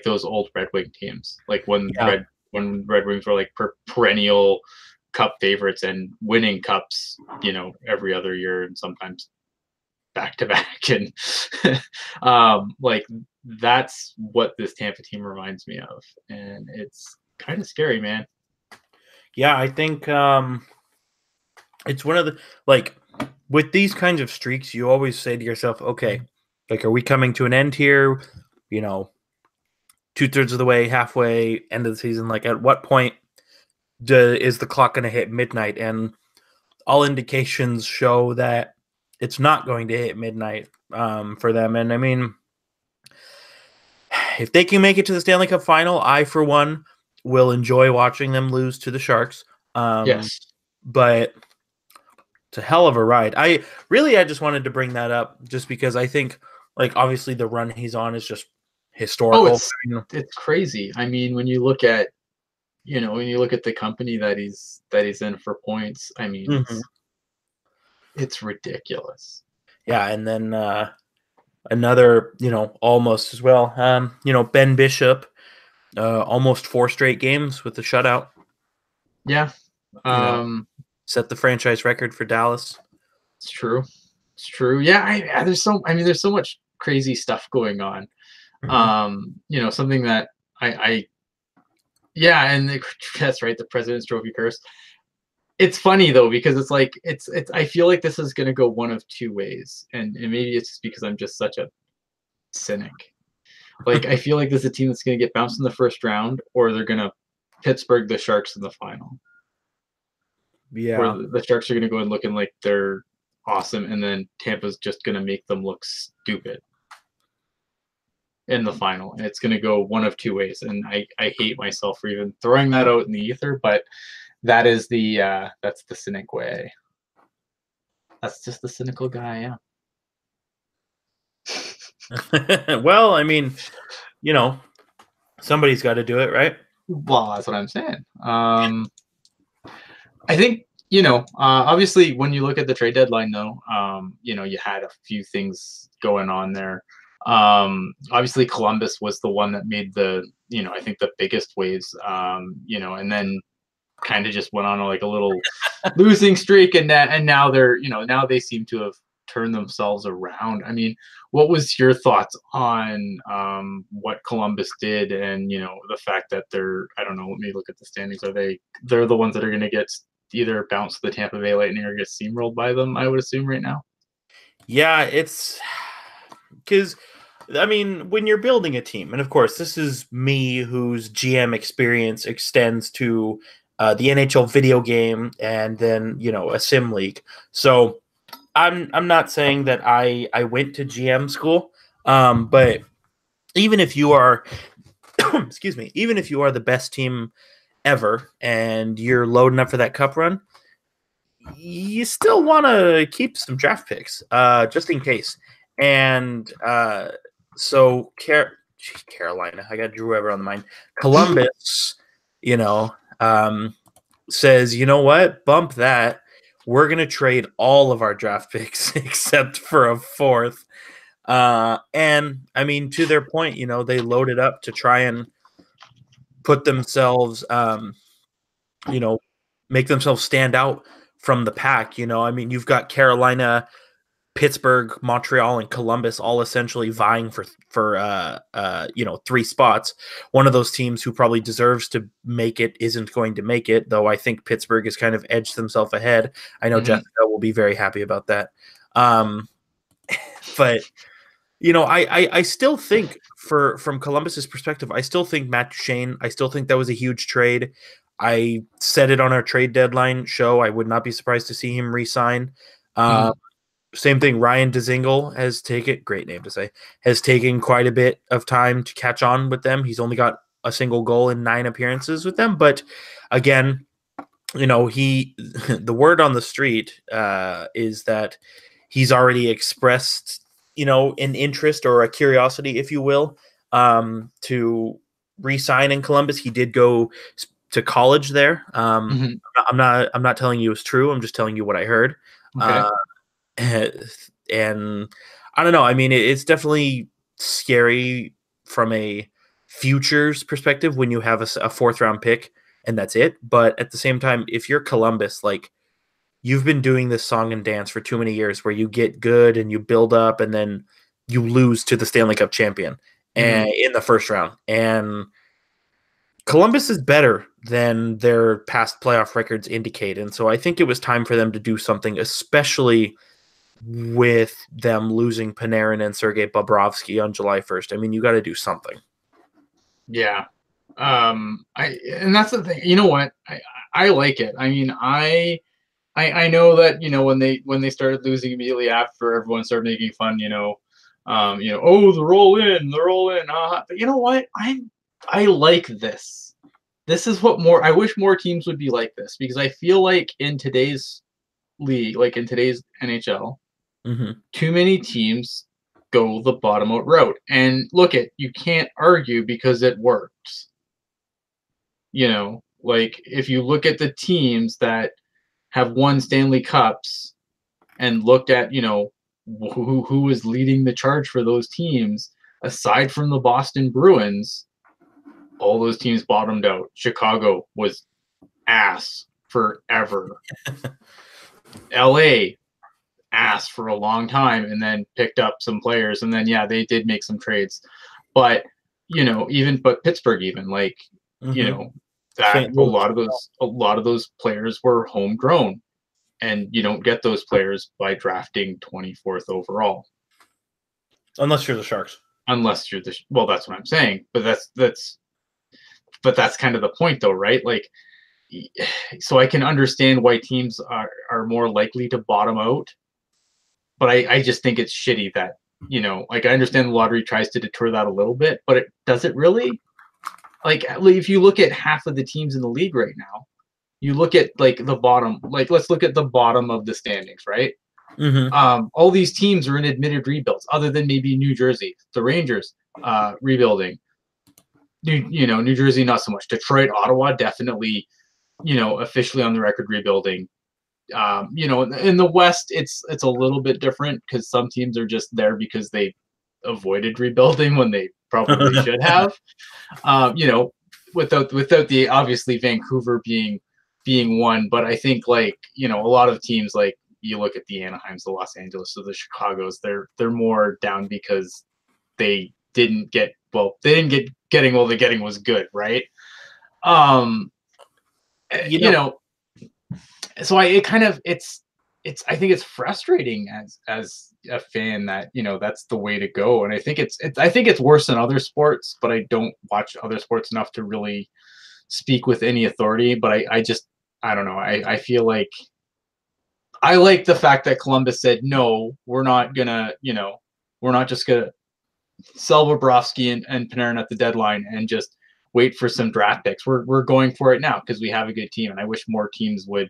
those old Red Wing teams, when Red Wings were perennial cup favorites and winning cups, every other year and sometimes back to back, and that's what this Tampa team reminds me of, and it's kind of scary, man. Yeah, I think it's one of the with these kinds of streaks, you always say to yourself, okay, are we coming to an end here? 2/3 of the way, halfway, end of the season. At what point is the clock going to hit midnight? And all indications show that it's not going to hit midnight for them. And I mean, if they can make it to the Stanley Cup final, I, for one, will enjoy watching them lose to the Sharks. Yes. But it's a hell of a ride. I just wanted to bring that up just because I think, like, obviously the run he's on is just Oh, historical. it's crazy. I mean, when you look at the company that he's in for points, I mean, Mhm. it's ridiculous. Yeah, and then another, almost as well. Ben Bishop, almost 4 straight games with the shutout. Yeah. Set the franchise record for Dallas. It's true. It's true. Yeah, there's so much crazy stuff going on. Something that I yeah, and that's right, the President's Trophy curse. It's funny though because it's like it's I feel like this is gonna go one of two ways, and maybe it's just because I'm just such a cynic. Like I feel like this is a team that's gonna get bounced in the first round, or they're gonna Pittsburgh the Sharks in the final, where Yeah. the Sharks are gonna go in looking like they're awesome, and then Tampa's just gonna make them look stupid in the final. And it's gonna go one of two ways, and I hate myself for even throwing that out in the ether, but that's the cynic way. That's just the cynical guy, yeah. Well, I mean, somebody's got to do it, right? Well, that's what I'm saying. I think obviously when you look at the trade deadline, though, you had a few things going on there. Obviously Columbus was the one that made I think the biggest waves. And then kind of just went on like a little losing streak, and now now they seem to have turned themselves around. I mean, what was your thoughts on what Columbus did, and the fact that I don't know, let me look at the standings. They're the ones that are going to get either bounce to the Tampa Bay Lightning or get steamrolled by them, I would assume right now. Yeah, it's because I mean, when you're building a team, and of course, this is me whose GM experience extends to the NHL video game and then a sim league. So I'm not saying that I went to GM school, but even if you are, excuse me, even if you are the best team ever and you're loading up for that cup run, you still want to keep some draft picks just in case. And so Carolina, I got Drew Weber on the mind. Columbus, says, you know what? Bump that. We're going to trade all of our draft picks except for a fourth. And I mean, to their point, they loaded up to try and put themselves, make themselves stand out from the pack. I mean, you've got Carolina, Pittsburgh, Montreal, and Columbus all essentially vying for 3 spots. One of those teams who probably deserves to make it isn't going to make it, though I think Pittsburgh has kind of edged themselves ahead. I know Jessica will be very happy about that. But I still think from Columbus's perspective, I still think Matt Duchene, I still think that was a huge trade. I said it on our trade deadline show. I would not be surprised to see him re-sign. Same thing. Ryan Dzingel has taken quite a bit of time to catch on with them. He's only got a single goal in 9 appearances with them. But again, the word on the street is that he's already expressed, an interest or a curiosity, if you will, to re-sign in Columbus. He did go to college there. I'm not telling you it's true. I'm just telling you what I heard. Okay. And I don't know. I mean, it's definitely scary from a futures perspective when you have a 4th round pick and that's it. But at the same time, if you're Columbus, like, you've been doing this song and dance for too many years where you get good and you build up and then you lose to the Stanley Cup champion and in the 1st round. And Columbus is better than their past playoff records indicate. And so I think it was time for them to do something, especially with them losing Panarin and Sergei Bobrovsky on July 1st. I mean, you got to do something. Yeah. And that's the thing. You know what? I like it. I mean, I know that, when they started losing immediately after, everyone started making fun, oh, they're all in. But you know what? I like this. This is what more I wish more teams would be like this, because I feel like in today's league, like in today's NHL, too many teams go the bottom out route. And you can't argue because it works. Like if you look at the teams that have won Stanley Cups and looked at, who was leading the charge for those teams, aside from the Boston Bruins, all those teams bottomed out. Chicago was ass forever. LA ass for a long time, and then picked up some players, and then they did make some trades. But but Pittsburgh, even like that a lot of those players were homegrown, and you don't get those players by drafting 24th overall, unless you're the Sharks. Unless you're well, that's what I'm saying. But that's kind of the point, though, right? Like, so I can understand why teams are more likely to bottom out, but I just think it's shitty that like, I understand the lottery tries to deter that a little bit, but does it really? Like, if you look at half of the teams in the league right now, you look at like the bottom, like let's look at the bottom of the standings, right? All these teams are in admitted rebuilds, other than maybe New Jersey, the Rangers, rebuilding. New Jersey, not so much. Detroit, Ottawa, definitely, officially on the record rebuilding. In the West, it's a little bit different, because some teams are just there because they avoided rebuilding when they probably should have. Without the obviously Vancouver being one, but I think, like, a lot of teams, like you look at the Anaheims, the Los Angeles, or the Chicagos, they're more down because they didn't get getting all the getting was good, right? So I think it's frustrating as a fan that that's the way to go, and I think it's worse than other sports, but I don't watch other sports enough to really speak with any authority. But I don't know. I feel like I like the fact that Columbus said, no, we're not just gonna sell Bobrovsky and Panarin at the deadline and just wait for some draft picks. We're going for it now because we have a good team, and I wish more teams would.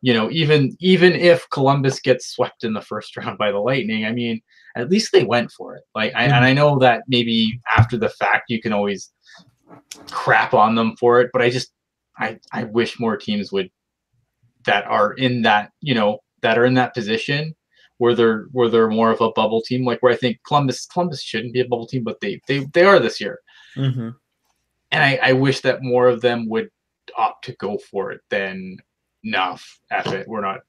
Even if Columbus gets swept in the first round by the Lightning, I mean, at least they went for it. Like, and I know that maybe after the fact you can always crap on them for it, but I wish more teams would, that are in that position where they're more of a bubble team, like where I think Columbus shouldn't be a bubble team, but they are this year. And I wish that more of them would opt to go for it than, enough, F it, we're not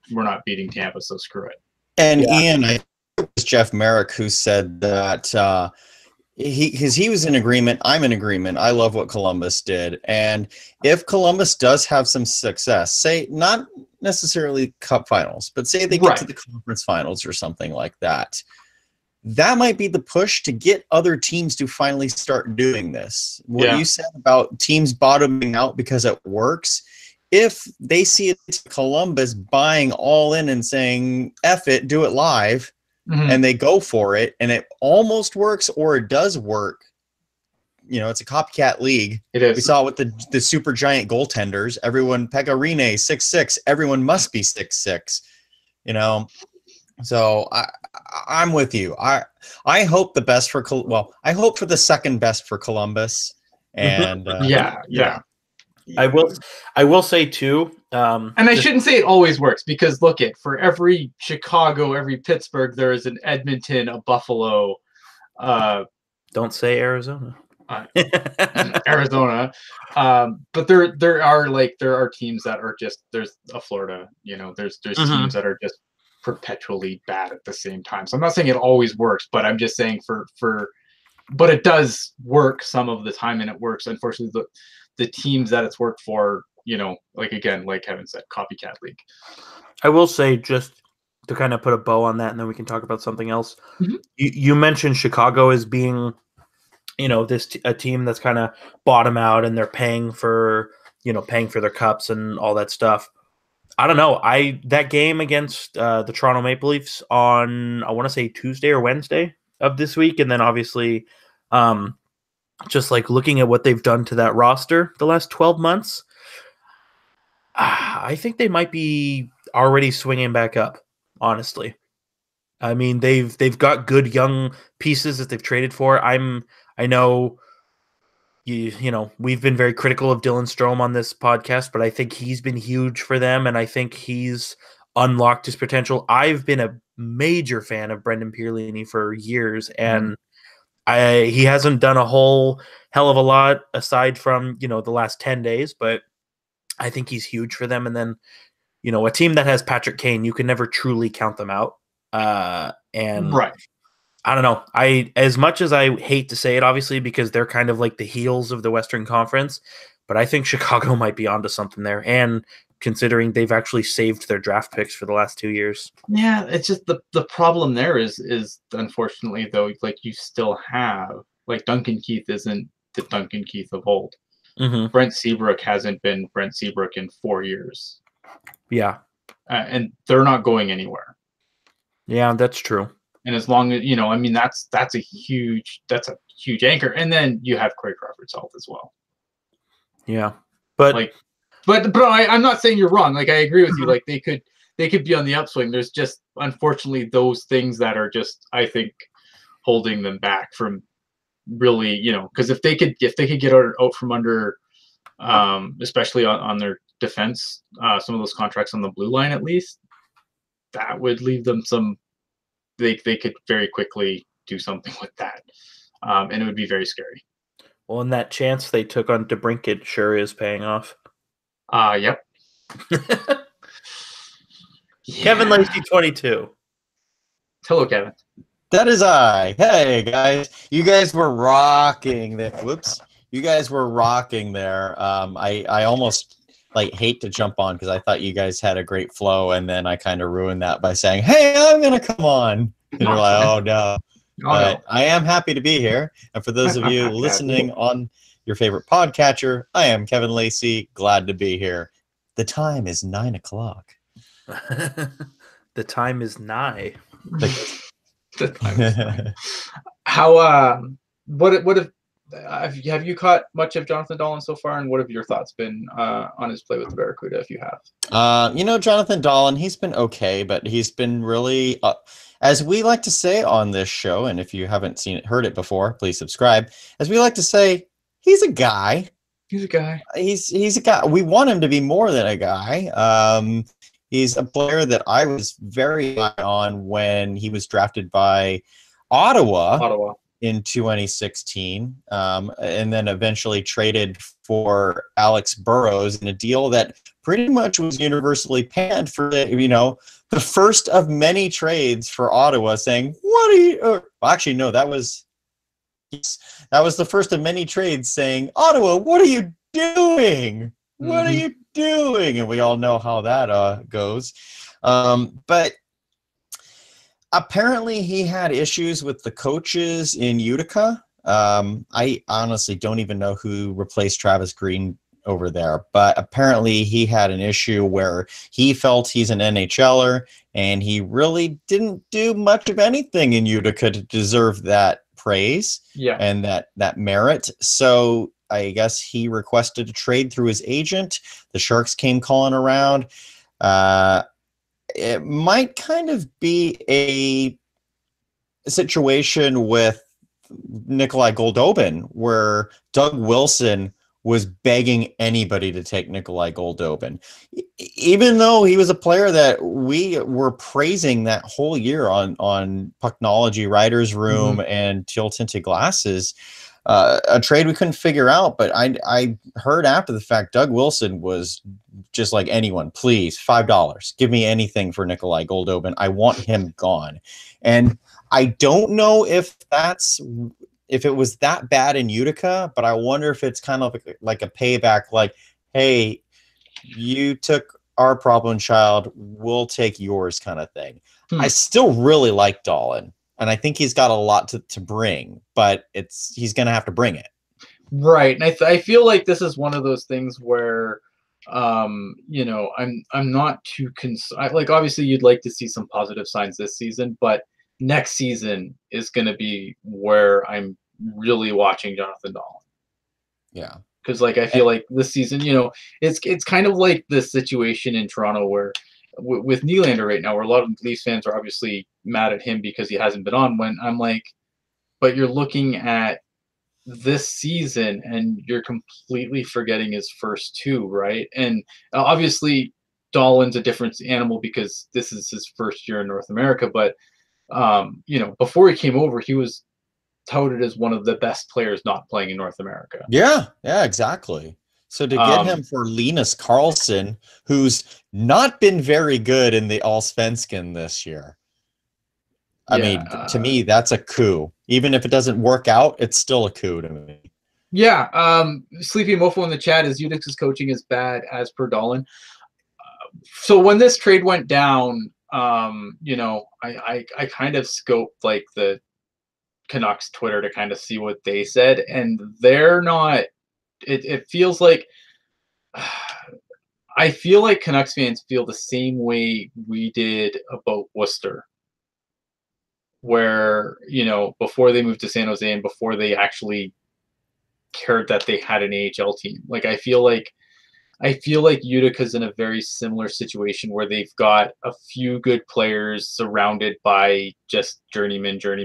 beating Tampa, so screw it. And Ian, I think it was Jeff Merrick who said that he was in agreement. I'm in agreement. I love what Columbus did. And if Columbus does have some success, say not necessarily cup finals, but say they get to the conference finals or something like that, that might be the push to get other teams to finally start doing this. What you said about teams bottoming out because it works, if they see it, Columbus buying all in and saying, F it, do it live, and they go for it, and it almost works or it does work, it's a copycat league. It is. We saw it with the super giant goaltenders. Everyone, Pekka Rinne, 6'6", everyone must be 6'6", So I'm with you. I hope the best for, I hope for the second best for Columbus. And I will say too, and I shouldn't say it always works, because for every Chicago, every Pittsburgh, there is an Edmonton, a Buffalo. Don't say Arizona. Arizona, but there are teams that are just, there's a Florida, there's teams that are just perpetually bad at the same time. So I'm not saying it always works, but I'm just saying but it does work some of the time, and it works. Unfortunately, the teams that it's worked for, like Kevin said, copycat league. I will say, just to kind of put a bow on that, and then we can talk about something else. You mentioned Chicago as being, a team that's kind of bottom out, and they're paying for their cups and all that stuff. I don't know. That game against the Toronto Maple Leafs on, I want to say, Tuesday or Wednesday of this week, and then obviously just like looking at what they've done to that roster the last 12 months, I think they might be already swinging back up, honestly. I mean, they've got good young pieces that they've traded for. I know you know, we've been very critical of Dylan Strome on this podcast, but I think he's been huge for them, and I think he's unlocked his potential. I've been a major fan of Brendan Pierlini for years, and he hasn't done a whole hell of a lot aside from, you know, the last 10 days, but I think he's huge for them. And then, you know, a team that has Patrick Kane, you can never truly count them out. And Right. I don't know. As much as I hate to say it, obviously, because they're kind of like the heels of the Western Conference, but I think Chicago might be onto something there. And considering they've actually saved their draft picks for the last 2 years. Yeah, it's just the problem there is unfortunately though, like you still have like Duncan Keith isn't the Duncan Keith of old. Mm-hmm. Brent Seabrook hasn't been Brent Seabrook in 4 years. Yeah. And they're not going anywhere. Yeah, that's true. And as long as, you know, I mean, that's a huge anchor. And then you have Corey Crawford's health as well. Yeah. But like, but I'm not saying you're wrong. Like, I agree with you. Like they could be on the upswing. There's just, unfortunately, those things that are just, I think, holding them back from really, you know, because if they could get out from under, especially on their defense, some of those contracts on the blue line, at least, that would leave them some. They could very quickly do something with that, and it would be very scary. Well, and that chance they took on DeBrincat sure is paying off. Yep. Kevin Lacey, 22. Hello, Kevin. That is I. Hey, guys. You guys were rocking there. Whoops. You guys were rocking there. I almost like hate to jump on because I thought you guys had a great flow, and then I kind of ruined that by saying, "Hey, I'm gonna come on." And you're like, "Oh no!" But I am happy to be here. And for those of you listening on your favorite podcatcher, I am Kevin Lacey. Glad to be here. The time is 9 o'clock. The time is nigh. The time is nigh. How? What have you caught much of Jonathan Dahlen so far, and what have your thoughts been on his play with the Barracuda, if you have? You know, Jonathan Dahlen, he's been okay, but he's been really, as we like to say on this show, and if you haven't heard it before, please subscribe. As we like to say, he's a guy. He's a guy. He's a guy. We want him to be more than a guy. He's a player that I was very high on when he was drafted by Ottawa. In 2016, and then eventually traded for Alex Burrows in a deal that pretty much was universally panned for the first of many trades for Ottawa, saying, "What are you?" Well, actually, no, that was the first of many trades saying, "Ottawa, what are you doing? What are you doing?" And we all know how that goes, but. Apparently, he had issues with the coaches in Utica. I honestly don't even know who replaced Travis Green over there, but apparently he had an issue where he felt he's an NHLer, and he really didn't do much of anything in Utica to deserve that praise and that merit. So I guess he requested a trade through his agent. The Sharks came calling around. It might kind of be a situation with Nikolai Goldobin where Doug Wilson was begging anybody to take Nikolai Goldobin. Even though he was a player that we were praising that whole year on Pucknology, Writers Room, and Teal Tinted Glasses, a trade we couldn't figure out, but I heard after the fact Doug Wilson was just like, anyone, please, $5. Give me anything for Nikolai Goldobin. I want him gone. And I don't know if it was that bad in Utica, but I wonder if it's kind of like a payback, like, hey, you took our problem child, we'll take yours kind of thing. I still really like Dahlen. And I think he's got a lot to bring, but he's going to have to bring it. Right. And I feel like this is one of those things where You know, I'm not too like obviously you'd like to see some positive signs this season, but next season is going to be where I'm really watching Jonathan Dahl. Yeah. Because like I feel like this season, you know, it's kind of like the situation in Toronto where with Nylander right now, where a lot of Leafs fans are obviously mad at him because he hasn't been on. When I'm like, but you're looking at this season and you're completely forgetting his first two, right? And obviously, Dahlin's a different animal because this is his first year in North America. But you know, before he came over, he was touted as one of the best players not playing in North America. Yeah, yeah, exactly. So to get him for Linus Karlsson, who's not been very good in the Allsvenskan this year. I mean, to me, that's a coup. Even if it doesn't work out, it's still a coup to me. Yeah. Sleepy Mofo in the chat is Udix's coaching is bad as per Dahlin. So when this trade went down, you know, I kind of scoped like the Canucks Twitter to kind of see what they said, and they're not. It feels like I feel like Canucks fans feel the same way we did about Worcester, where you know before they moved to San Jose and before they actually cared that they had an AHL team. Like I feel like Utica's in a very similar situation where they've got a few good players surrounded by just journeyman. I'm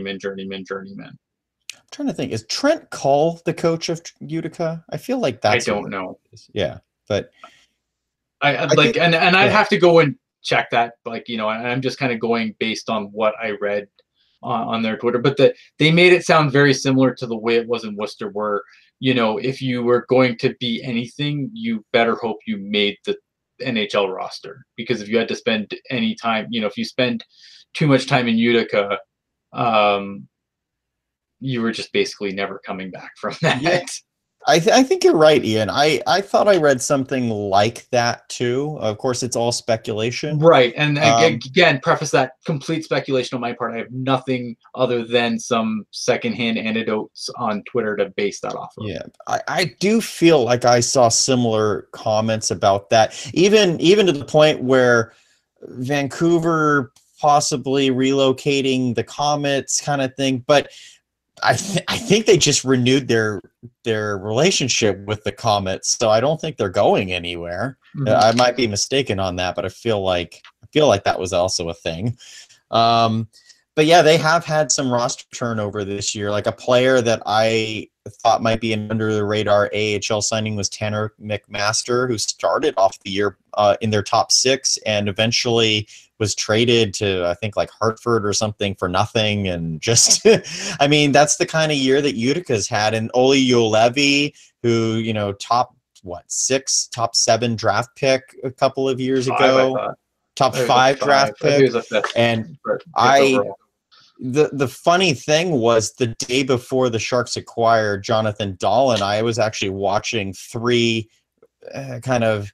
trying to think. Is Trent Cull the coach of Utica? I feel like that's. I don't know. Yeah, but I like, and I'd have to go and check that. Like, you know, I'm just kind of going based on what I read on their Twitter. But they made it sound very similar to the way it was in Worcester, where you know, if you were going to be anything, you better hope you made the NHL roster, because if you had to spend any time, you know, if you spend too much time in Utica, you were just basically never coming back from that. Yeah. I think you're right, Ian. I thought I read something like that too. Of course, it's all speculation. Right. And again, preface that complete speculation on my part. I have nothing other than some secondhand anecdotes on Twitter to base that off of. Yeah, I do feel like I saw similar comments about that. Even to the point where Vancouver possibly relocating the Comets kind of thing. But I think they just renewed their relationship with the Comets, so I don't think they're going anywhere. Mhm. I might be mistaken on that, but I feel like that was also a thing. But yeah, they have had some roster turnover this year. Like a player that I thought might be an under the radar AHL signing was Tanner McMaster, who started off the year in their top 6 and eventually was traded to, I think, like Hartford or something for nothing. And just, I mean, that's the kind of year that Utica's had. And Olli Juolevi, who, you know, top 7 draft pick a couple of years ago. Top 5 draft pick. And the funny thing was the day before the Sharks acquired Jonathan Dahlin, I was actually watching 3 kind of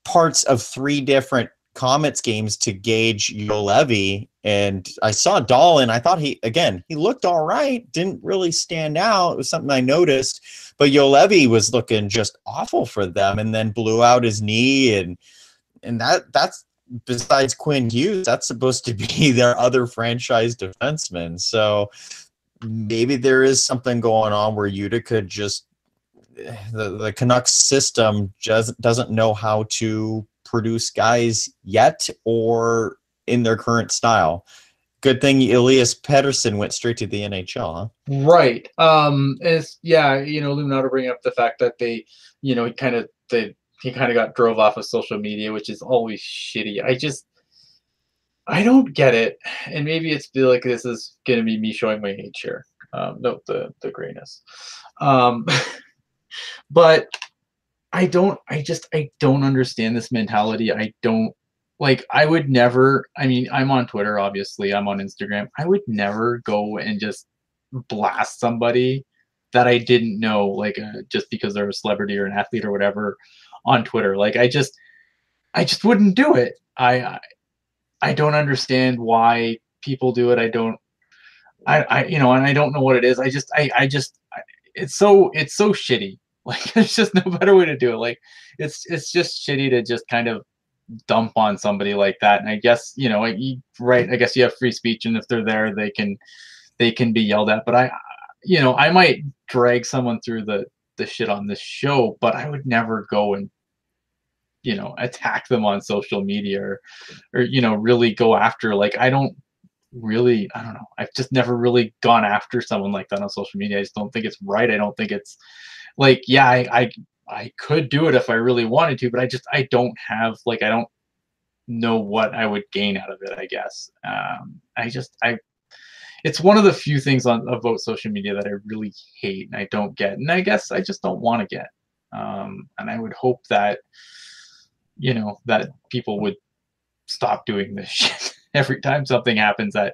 parts of 3 different Comets games to gauge Juolevi, and I saw Dahlin. I thought he looked all right, didn't really stand out. It was something I noticed, but Juolevi was looking just awful for them, and then blew out his knee, and that's besides Quinn Hughes, that's supposed to be their other franchise defenseman. So maybe there is something going on where Utica just the Canucks system just doesn't know how to produce guys yet or in their current style. Good thing Elias Pettersson went straight to the NHL, huh? Right. It's, yeah, you know, Luminato bringing up the fact that they, you know, he kind of got drove off of social media, which is always shitty. I don't get it. And maybe it's feel like this is going to be me showing my age here. Note the grayness. But I don't understand this mentality. I don't like, I would never, I mean, I'm on Twitter, obviously, I'm on Instagram. I would never go and just blast somebody that I didn't know, like just because they're a celebrity or an athlete or whatever on Twitter. Like, I just wouldn't do it. I don't understand why people do it. I you know, and I don't know what it is. It's so shitty. Like, there's just no better way to do it. Like, it's just shitty to just kind of dump on somebody like that. And I guess, right, I guess you have free speech, and if they're there, they can be yelled at. But I might drag someone through the shit on this show, but I would never go and attack them on social media, or really go after, like, I don't know. I've just never really gone after someone like that on social media. I just don't think it's right. I don't think it's like, yeah, I could do it if I really wanted to, but I don't have, like, I don't know what I would gain out of it, I guess. It's one of the few things about social media that I really hate and I don't get, and I guess I just don't want to get. And I would hope that that people would stop doing this shit every time something happens, that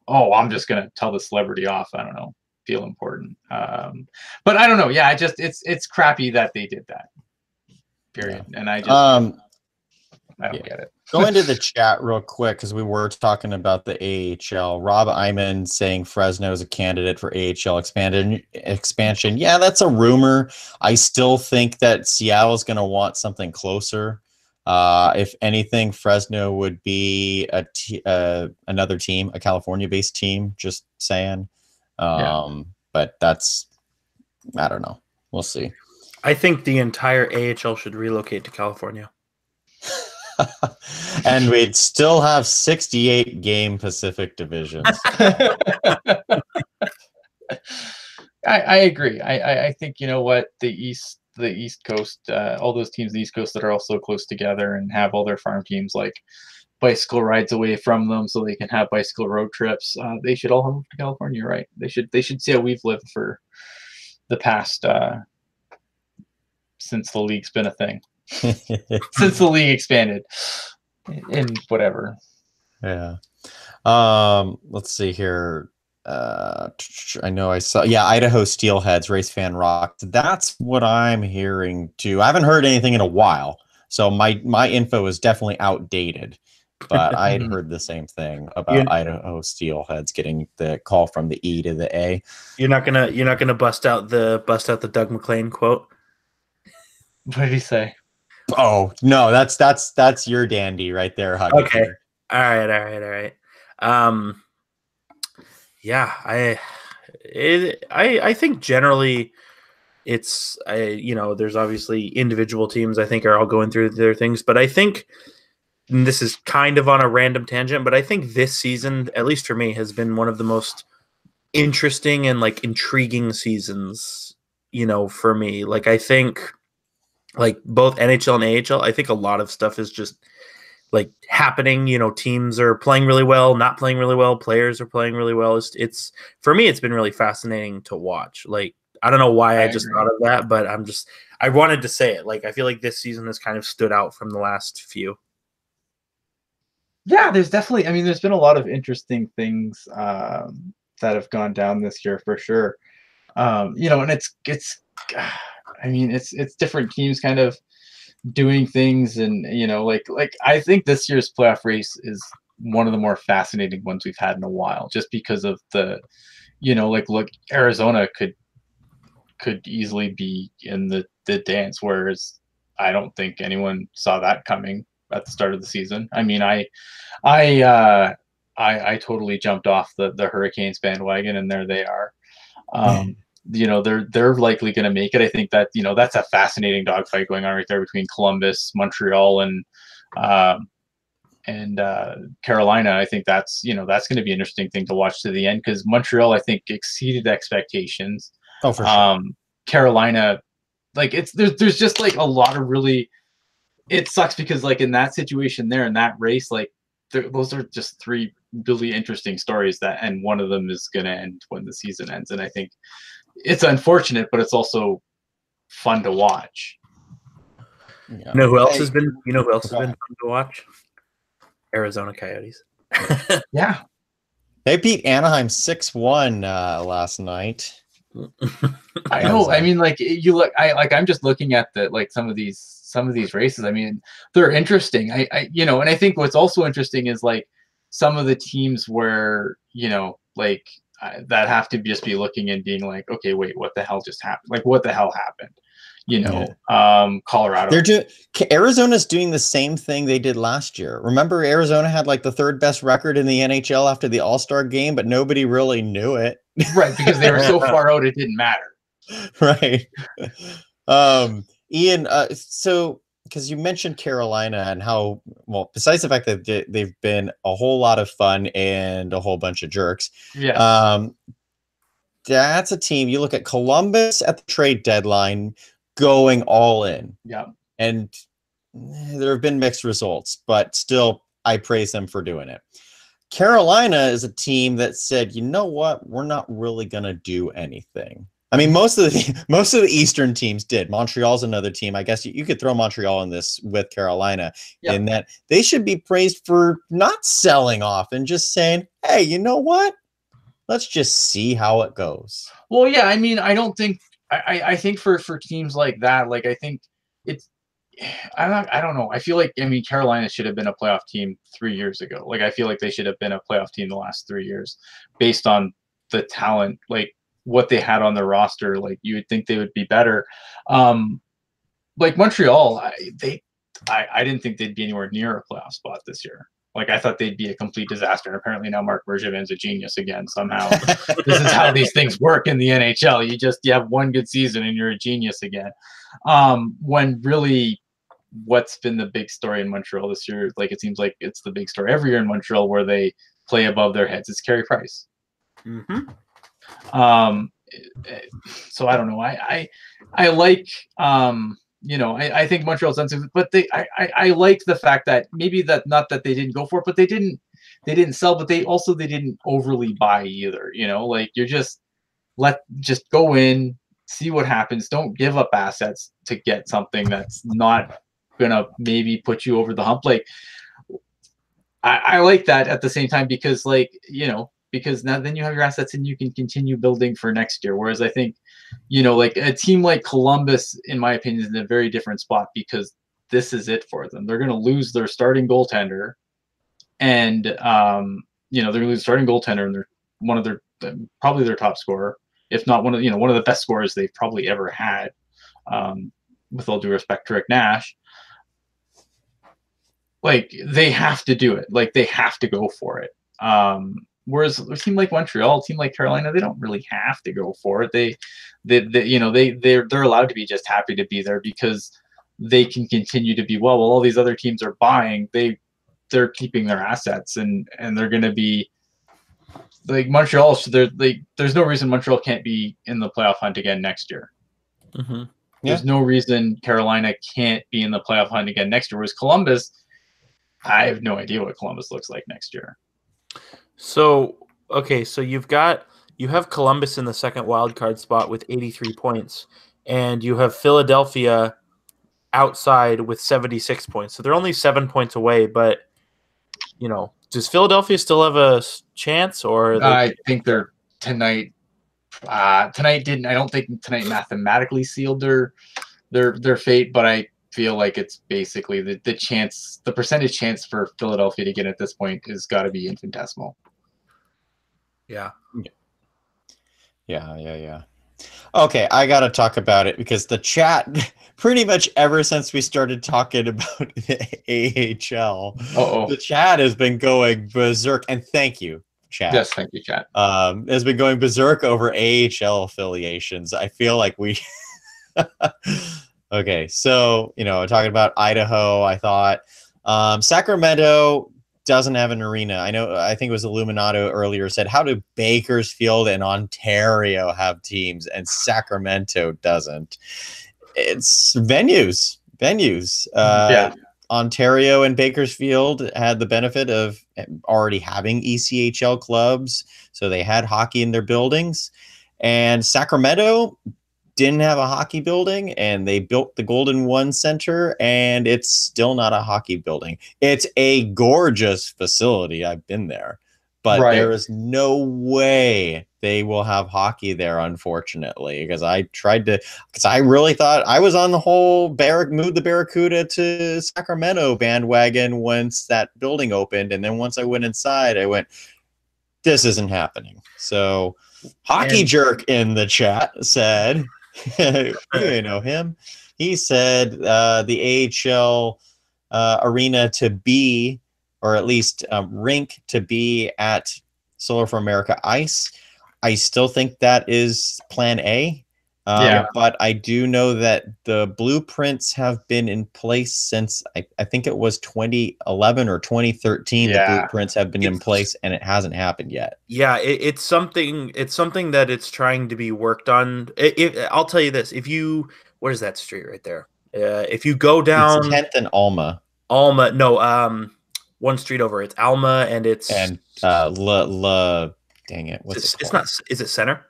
oh, I'm just gonna tell the celebrity off. I don't know, feel important. But I don't know. Yeah, it's crappy that they did that. Period. Yeah. And I don't get it. Go into the chat real quick, because we were talking about the AHL. Rob Iman saying Fresno is a candidate for AHL expansion. Yeah, that's a rumor. I still think that Seattle is going to want something closer. If anything, Fresno would be another team, a California-based team. Just saying. But that's, I don't know. We'll see. I think the entire AHL should relocate to California. And we'd still have 68 game Pacific divisions. I agree. I think, what, the East Coast, all those teams in the East Coast that are also close together and have all their farm teams, like, bicycle rides away from them so they can have bicycle road trips, they should all move to California, right? They should see how we've lived for the past since the league's been a thing. Since the league expanded in whatever. Yeah. Let's see here. I know I saw, Idaho Steelheads, Race Fan Rock. That's what I'm hearing too. I haven't heard anything in a while, so my info is definitely outdated. But I had heard the same thing about Idaho Steelheads getting the call from the E to the A. You're not gonna bust out the Doug McClain quote. What did he say? Oh no, that's your dandy right there, Huggy. Okay. All right. Yeah, I think generally it's there's obviously individual teams I think are all going through their things, but I think, and this is kind of on a random tangent, but I think this season, at least for me, has been one of the most interesting and like intriguing seasons, for me. Like, I think, like, both NHL and AHL, I think a lot of stuff is just like happening. Teams are playing really well, not playing really well, players are playing really well. It's for me, it's been really fascinating to watch. Like, I don't know why I just thought of that, but I wanted to say it. Like, I feel like this season has kind of stood out from the last few. Yeah, there's definitely, there's been a lot of interesting things that have gone down this year for sure. And it's different teams kind of doing things, and like I think this year's playoff race is one of the more fascinating ones we've had in a while, just because of the look, Arizona could easily be in the dance, whereas I don't think anyone saw that coming at the start of the season. I totally jumped off the Hurricanes bandwagon, and there they are. They're likely going to make it. I think that that's a fascinating dogfight going on right there between Columbus, Montreal, and Carolina. I think that's that's going to be an interesting thing to watch to the end, because Montreal, I think, exceeded expectations. Oh, for sure. Carolina, like, there's just like a lot of really. It sucks because, like, in that situation there, in that race, like, those are just three really interesting stories and one of them is going to end when the season ends. And I think it's unfortunate, but it's also fun to watch. Yeah. Who else has been fun to watch? Arizona Coyotes. Yeah. They beat Anaheim 6-1 last night. I know. Like, you look, I'm just looking at some of these races. They're interesting. And I think what's also interesting is, like, some of the teams where, that have to just be looking and being like, okay, wait, what the hell just happened? Like, what the hell happened? Colorado. Arizona's doing the same thing they did last year. Remember, Arizona had like the third best record in the NHL after the All-Star game, but nobody really knew it. Right, because they were so far out it didn't matter. Right. Ian, so because you mentioned Carolina and how, well, besides the fact that they've been a whole lot of fun and a whole bunch of jerks. Yes. That's a team. You look at Columbus at the trade deadline going all in. Yeah. And there have been mixed results, but still, I praise them for doing it. Carolina is a team that said, you know what, we're not really going to do anything. I mean, most of the Eastern teams did. Montreal's another team. I guess you could throw Montreal in this with Carolina, in that they should be praised for not selling off and just saying, hey, you know what? Let's just see how it goes. Well, yeah, I mean, I don't think I think for teams like that, like I think it's I don't know. I feel like, I mean, Carolina should have been a playoff team 3 years ago. Like, I feel like they should have been a playoff team the last 3 years based on the talent, like what they had on their roster. Like, you would think they would be better. Like Montreal, I didn't think they'd be anywhere near a playoff spot this year. Like, I thought they'd be a complete disaster. And apparently now Mark Bergevin's a genius again somehow. This is how these things work in the NHL. You have one good season and you're a genius again. When really what's been the big story in Montreal this year, like, it seems like it's the big story every year in Montreal where they play above their heads, is Carey Price. Mm-hmm. So I don't know. I like, I think Montreal's done something, but I like the fact that maybe that, not that they didn't go for it, but they didn't sell, but they didn't overly buy either. Like, you're just go in, see what happens. Don't give up assets to get something that's not gonna maybe put you over the hump. Like, I like that at the same time, because because now then you have your assets and you can continue building for next year. Whereas I think, like a team like Columbus, in my opinion, is in a very different spot, because this is it for them. They're going to lose their starting goaltender, and they're going to lose starting goaltender, and they're one of their probably their top scorer, if not one of the best scorers they've probably ever had. With all due respect to Rick Nash, like, they have to do it. Like, they have to go for it. Whereas a team like Montreal, a team like Carolina, they don't really have to go for it. They're allowed to be just happy to be there, because they can continue to be well. While all these other teams are buying, they're keeping their assets, and they're going to be like Montreal. So there's no reason Montreal can't be in the playoff hunt again next year. Mm-hmm. There's no reason Carolina can't be in the playoff hunt again next year. Whereas Columbus, I have no idea what Columbus looks like next year. So, okay, so you have Columbus in the second wild card spot with 83 points, and you have Philadelphia outside with 76 points. So they're only 7 points away, but does Philadelphia still have a chance, or I think they're tonight didn't. I don't think tonight mathematically sealed their fate, but I feel like it's basically the percentage chance for Philadelphia to get at this point has got to be infinitesimal. Yeah. Okay, I got to talk about it, because the chat, pretty much ever since we started talking about the AHL, the chat has been going berserk. And thank you, chat. Yes, thank you, chat. Has been going berserk over AHL affiliations. I feel like we... Okay, so, talking about Idaho, I thought Sacramento doesn't have an arena. I think it was Illuminato earlier said, how do Bakersfield and Ontario have teams and Sacramento doesn't? It's venues. Ontario and Bakersfield had the benefit of already having ECHL clubs, so they had hockey in their buildings. And Sacramento didn't have a hockey building, and they built the Golden One Center, and it's still not a hockey building. It's a gorgeous facility. I've been there, but there is no way they will have hockey there, unfortunately, because I really thought I was on the whole move the Barracuda to Sacramento bandwagon once that building opened. And then once I went inside, I went, this isn't happening. So Hockey Jerk in the chat said, you know him. He said the AHL arena to be, or at least rink to be at Solar for America Ice. I still think that is plan A. Yeah. But I do know that the blueprints have been in place since I think it was 2011 or 2013. The Yeah. blueprints have been in place, and it hasn't happened yet. Yeah, it's something. It's something that it's trying to be worked on. I'll tell you this: what is that street right there? If you go down It's 10th and Alma. Alma, no, one street over. It's Alma, and it's And dang it, what's it it's called? not. Is it Center?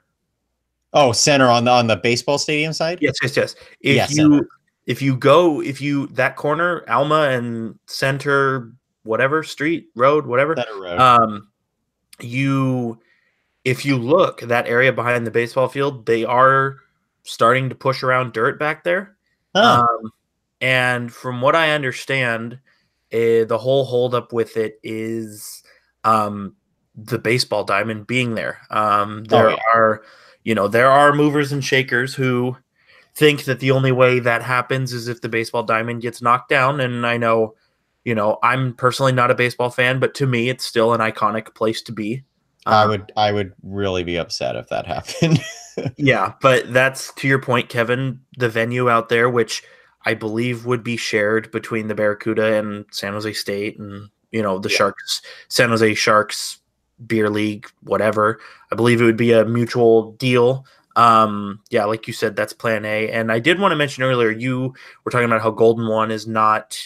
Oh, Center on the baseball stadium side. Yes. Center. If you that corner, Alma and Center, whatever street, road, whatever. Center Road. If you look, that area behind the baseball field, they are starting to push around dirt back there. Huh. And from what I understand, the whole holdup with it is the baseball diamond being there. There are movers and shakers who think that the only way that happens is if the baseball diamond gets knocked down. And I know, I'm personally not a baseball fan, but to me, it's still an iconic place to be. I would really be upset if that happened. Yeah, but that's, to your point, Kevin, the venue out there, which I believe would be shared between the Barracuda and San Jose State and, the Sharks, San Jose Sharks beer league, whatever. I believe it would be a mutual deal. Like you said, that's plan A. And I did want to mention earlier, you were talking about how Golden One is not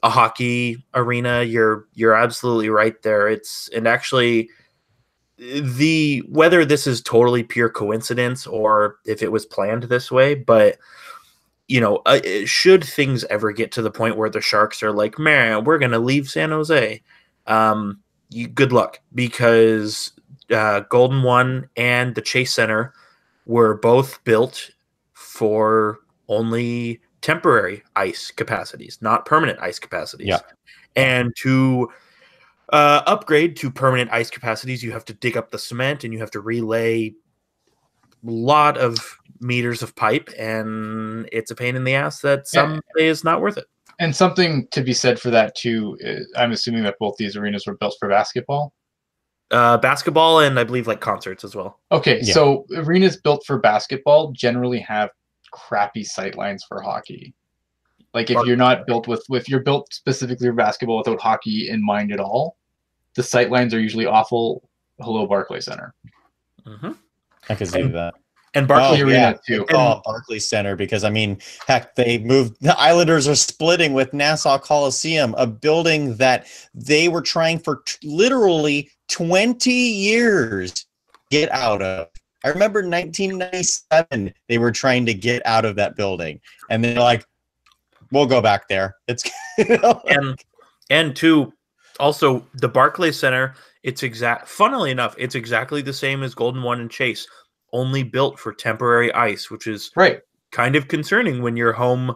a hockey arena. You're absolutely right there. And actually whether this is totally pure coincidence or if it was planned this way, but should things ever get to the point where the Sharks are like, man, we're going to leave San Jose, good luck, because Golden One and the Chase Center were both built for only temporary ice capacities, not permanent ice capacities. Yeah. And to upgrade to permanent ice capacities, you have to dig up the cement and you have to relay a lot of meters of pipe, and it's a pain in the ass that some say is not worth it. And something to be said for that too, I'm assuming that both these arenas were built for basketball. Basketball and I believe like concerts as well. Okay, so arenas built for basketball generally have crappy sightlines for hockey. Like if you're not built if you're built specifically for basketball without hockey in mind at all, the sightlines are usually awful. Hello, Barclays Center. Mm-hmm. I can see that. And Barclays Arena too. Call it Barclays Center because heck, they moved. The Islanders are splitting with Nassau Coliseum, a building that they were trying for literally 20 years to get out of. I remember 1997, they were trying to get out of that building, and they're like, "We'll go back there." It's and two, also the Barclays Center. Funnily enough, it's exactly the same as Golden One and Chase, only built for temporary ice, which is kind of concerning when you're home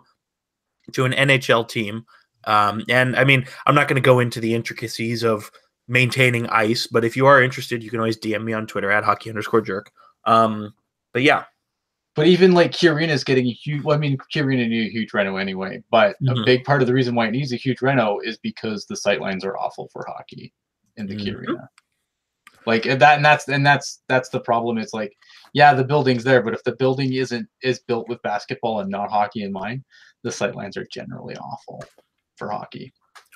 to an NHL team. And I mean, I'm not going to go into the intricacies of maintaining ice, but if you are interested, you can always DM me on Twitter at @hockey_jerk. But yeah. But even like Key Arena is getting a huge. Well, I mean, Key Arena needed a huge reno anyway. But a big part of the reason why it needs a huge reno is because the sightlines are awful for hockey in the Key Arena. Like that, and that's the problem. It's like, yeah, the building's there, but if the building is built with basketball and not hockey in mind, the sightlines are generally awful for hockey.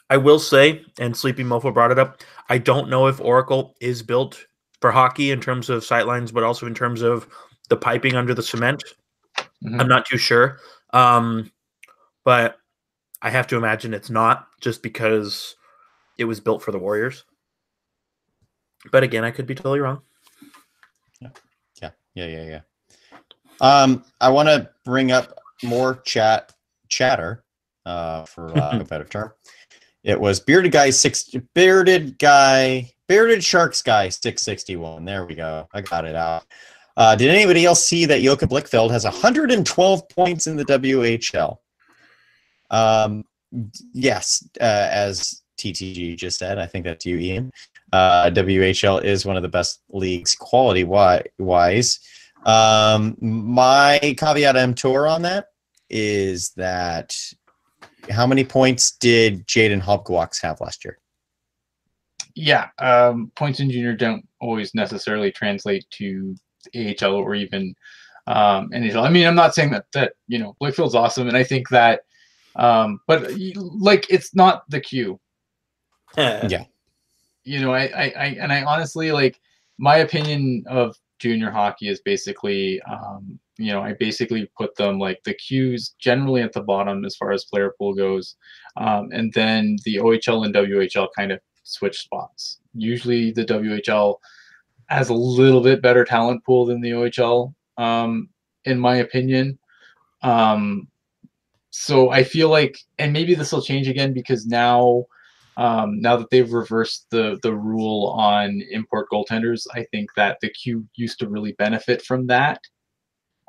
I will say, and Sleepy Mofo brought it up, I don't know if Oracle is built for hockey in terms of sightlines, but also in terms of the piping under the cement. I'm not too sure. But I have to imagine it's not, just because it was built for the Warriors. But again, I could be totally wrong. Yeah. I want to bring up more chatter, for lack of a better term. It was Bearded Sharks Guy 661. There we go. I got it out. Did anybody else see that Joka Blickfeld has 112 points in the WHL? Yes, as TTG just said, I think that's you, Ian. WHL is one of the best leagues quality wise. My caveat emptor on that is that how many points did Jaden Hopkawaks have last year? Yeah, points in junior don't always necessarily translate to AHL or even NHL. I mean, I'm not saying that Blickfield's awesome, and I think that, but like it's not the Q. Yeah. I honestly, like, my opinion of junior hockey is basically, I basically put them like the Q's generally at the bottom as far as player pool goes, and then the OHL and WHL kind of switch spots. Usually the WHL has a little bit better talent pool than the OHL, in my opinion. So I feel like, and maybe this will change again because now that they've reversed the rule on import goaltenders, I think that the Q used to really benefit from that,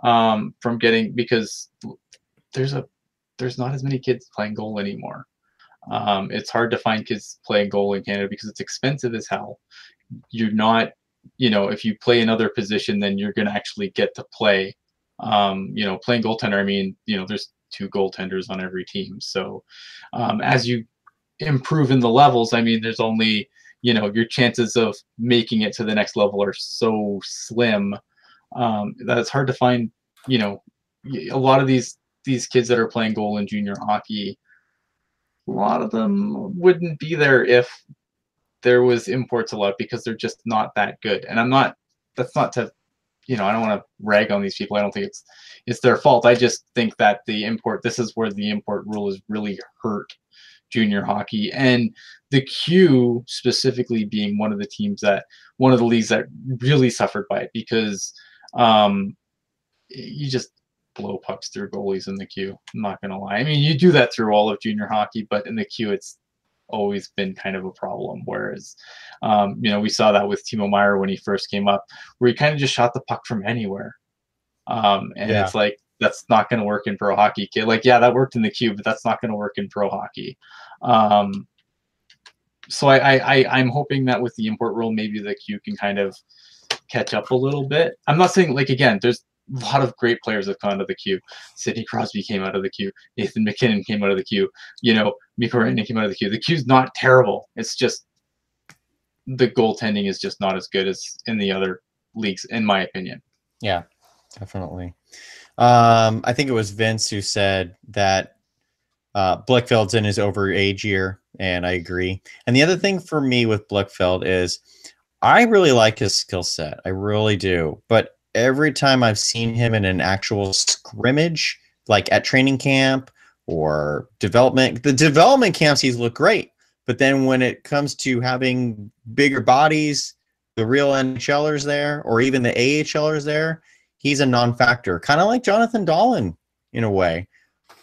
from getting, because there's not as many kids playing goal anymore. It's hard to find kids playing goal in Canada because it's expensive as hell. You're not, if you play another position, then you're going to actually get to play. Playing goaltender, I mean, there's 2 goaltenders on every team. So as you improve in the levels, I mean, there's only, your chances of making it to the next level are so slim that it's hard to find, a lot of these kids that are playing goal in junior hockey, a lot of them wouldn't be there if there was imports allowed because they're just not that good. And that's not to, I don't want to rag on these people. I don't think it's their fault. I just think that this is where the import rule has really hurt junior hockey, and the Q specifically being one of the leagues that really suffered by it, because you just blow pucks through goalies in the Q. I'm not gonna lie. I mean, you do that through all of junior hockey, but in the Q, it's always been kind of a problem. Whereas, we saw that with Timo Meier when he first came up, where he kind of just shot the puck from anywhere. It's like, that's not going to work in pro hockey, kid. Like, yeah, that worked in the Q, but that's not going to work in pro hockey. So I'm hoping that with the import rule, maybe the Q can kind of catch up a little bit. I'm not saying, like, again, there's a lot of great players that have gone to the Q. Sidney Crosby came out of the Q. Nathan McKinnon came out of the Q. Mikko Rantanen came out of the Q. The Q's not terrible. It's just the goaltending is just not as good as in the other leagues, in my opinion. Yeah, definitely. I think it was Vince who said that Blickfeld's in his overage year, and I agree. And the other thing for me with Blickfeld is I really like his skill set. I really do. But every time I've seen him in an actual scrimmage, like at training camp or development, the development camps, he's looked great. But then when it comes to having bigger bodies, the real NHLers there, or even the AHLers there, he's a non-factor. Kind of like Jonathan Dahlen in a way.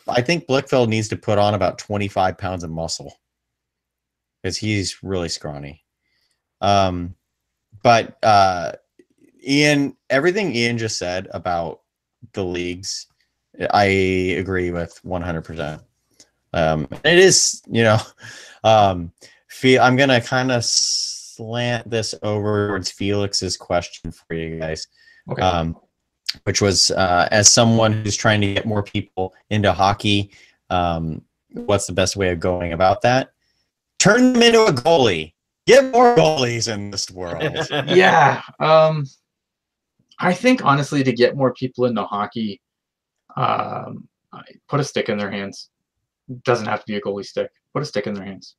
I think Blickfeld needs to put on about 25 pounds of muscle because he's really scrawny. But Ian, everything Ian just said about the leagues, I agree with 100%. It is, I'm going to kind of slant this over towards Felix's question for you guys. Okay. Which was, as someone who's trying to get more people into hockey, what's the best way of going about that? Turn them into a goalie. Get more goalies in this world. Yeah. I think, honestly, to get more people into hockey, put a stick in their hands. It doesn't have to be a goalie stick. Put a stick in their hands.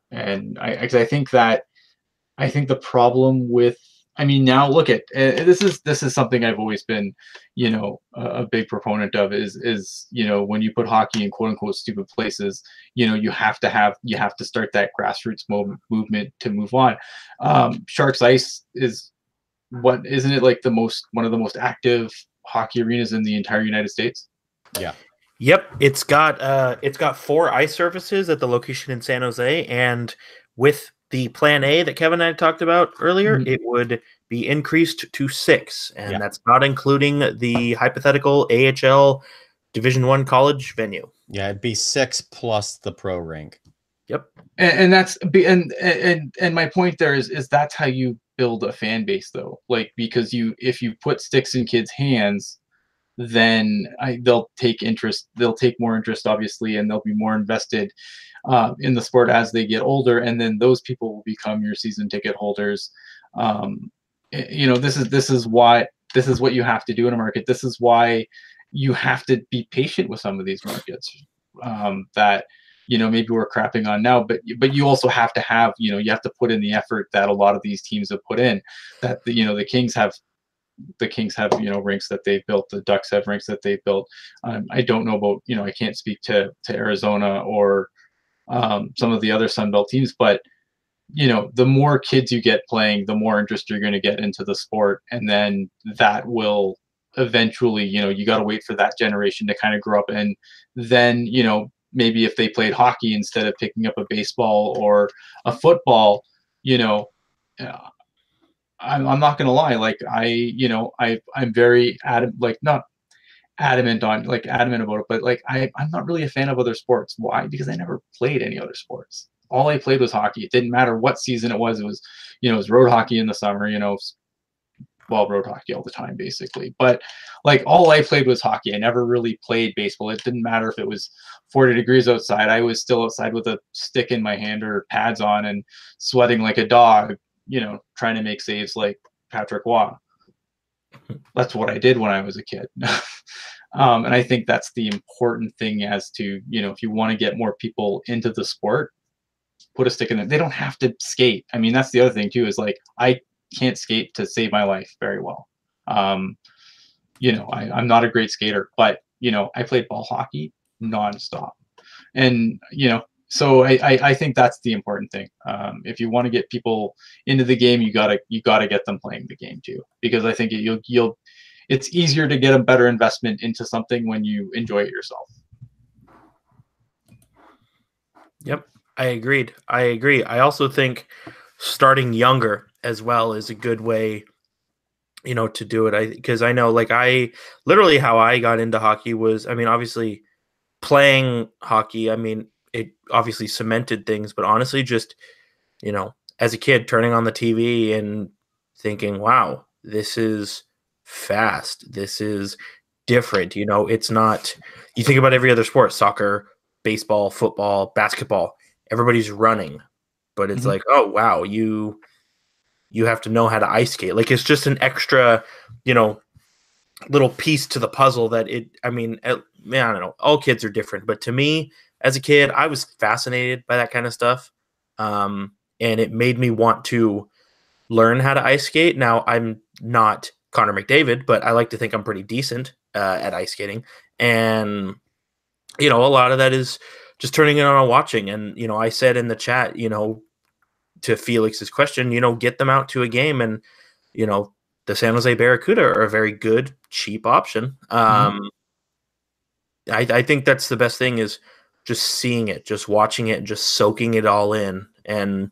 And I think the problem with, I mean, now look at this is something I've always been, a big proponent of is when you put hockey in quote unquote stupid places, you have to start that grassroots movement to move on. Sharks Ice is isn't it like one of the most active hockey arenas in the entire United States? Yeah. Yep, it's got 4 ice surfaces at the location in San Jose, and with the plan A that Kevin and I talked about earlier, it would be increased to 6, and that's not including the hypothetical AHL Division I college venue. Yeah, it'd be 6 plus the pro rink. Yep, and that's and my point there is that's how you build a fan base, though. Like, because if you put sticks in kids' hands, then they'll take interest. They'll take more interest, obviously, and they'll be more invested in the sport as they get older. And then those people will become your season ticket holders. This is what you have to do in a market. This is why you have to be patient with some of these markets that maybe we're crapping on now, but you also have to have you have to put in the effort that a lot of these teams have put in. That the Kings have rinks that they've built. The Ducks have rinks that they've built. I don't know about I can't speak to Arizona or some of the other Sunbelt teams, but the more kids you get playing, the more interest you're going to get into the sport, and then that will eventually you got to wait for that generation to kind of grow up, and then maybe if they played hockey instead of picking up a baseball or a football, I'm not gonna lie, like I'm very not adamant about it, but like I'm not really a fan of other sports. Why? Because I never played any other sports. All I played was hockey. It didn't matter what season it was. It was road hockey in the summer, road hockey all the time basically. But like all I played was hockey. I never really played baseball. It didn't matter if it was 40 degrees outside. I was still outside with a stick in my hand or pads on and sweating like a dog, trying to make saves like Patrick Waugh. That's what I did when I was a kid. And I think that's the important thing as to, if you want to get more people into the sport, put a stick in it. They don't have to skate. I mean, that's the other thing too, is like, I can't skate to save my life very well. I'm not a great skater, but, I played ball hockey nonstop. And, so I think that's the important thing. If you want to get people into the game, you gotta get them playing the game too, because I think it's easier to get a better investment into something when you enjoy it yourself. Yep, I agree. I also think starting younger as well is a good way, to do it. Because I know, like, literally how I got into hockey was, I mean, obviously playing hockey, I mean, it obviously cemented things, but honestly, just, as a kid turning on the TV and thinking, wow, this is fast. This is different. It's not, you think about every other sport, soccer, baseball, football, basketball, everybody's running, but it's like, oh, wow, you have to know how to ice skate. Like, it's just an extra, little piece to the puzzle that I don't know, all kids are different, but to me as a kid, I was fascinated by that kind of stuff. And it made me want to learn how to ice skate. Now, I'm not Connor McDavid, but I like to think I'm pretty decent at ice skating. And, a lot of that is just turning it on and watching. And, I said in the chat, to Felix's question, get them out to a game. And, the San Jose Barracuda are a very good, cheap option. I think that's the best thing, is just seeing it, just watching it, and just soaking it all in. And,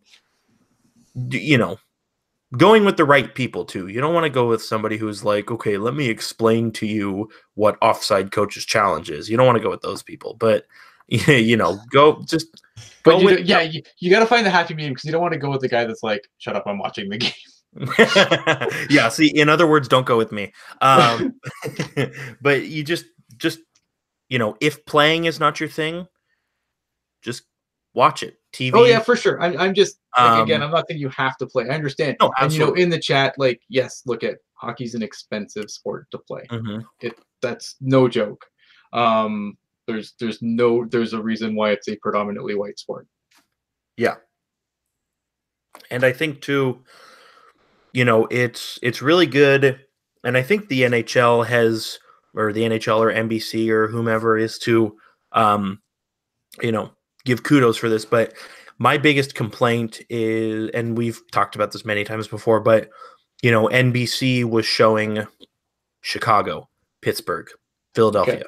going with the right people too. You don't want to go with somebody who's like, okay, let me explain to you what offside coach's challenge is. You don't want to go with those people, but go just. But you got to find the happy medium, because you don't want to go with the guy that's like, shut up, I'm watching the game. Yeah. See, in other words, don't go with me. But you just if playing is not your thing, just watch it. TV. Oh yeah, for sure. I'm just again, I'm not saying you have to play. I understand. No, and in the chat, like, yes, look, at hockey's an expensive sport to play. That's no joke. There's a reason why it's a predominantly white sport. Yeah. And I think too, it's really good. And I think the NHL has, or the NHL or NBC or whomever is to, give kudos for this. But my biggest complaint is, and we've talked about this many times before, but, NBC was showing Chicago, Pittsburgh, Philadelphia,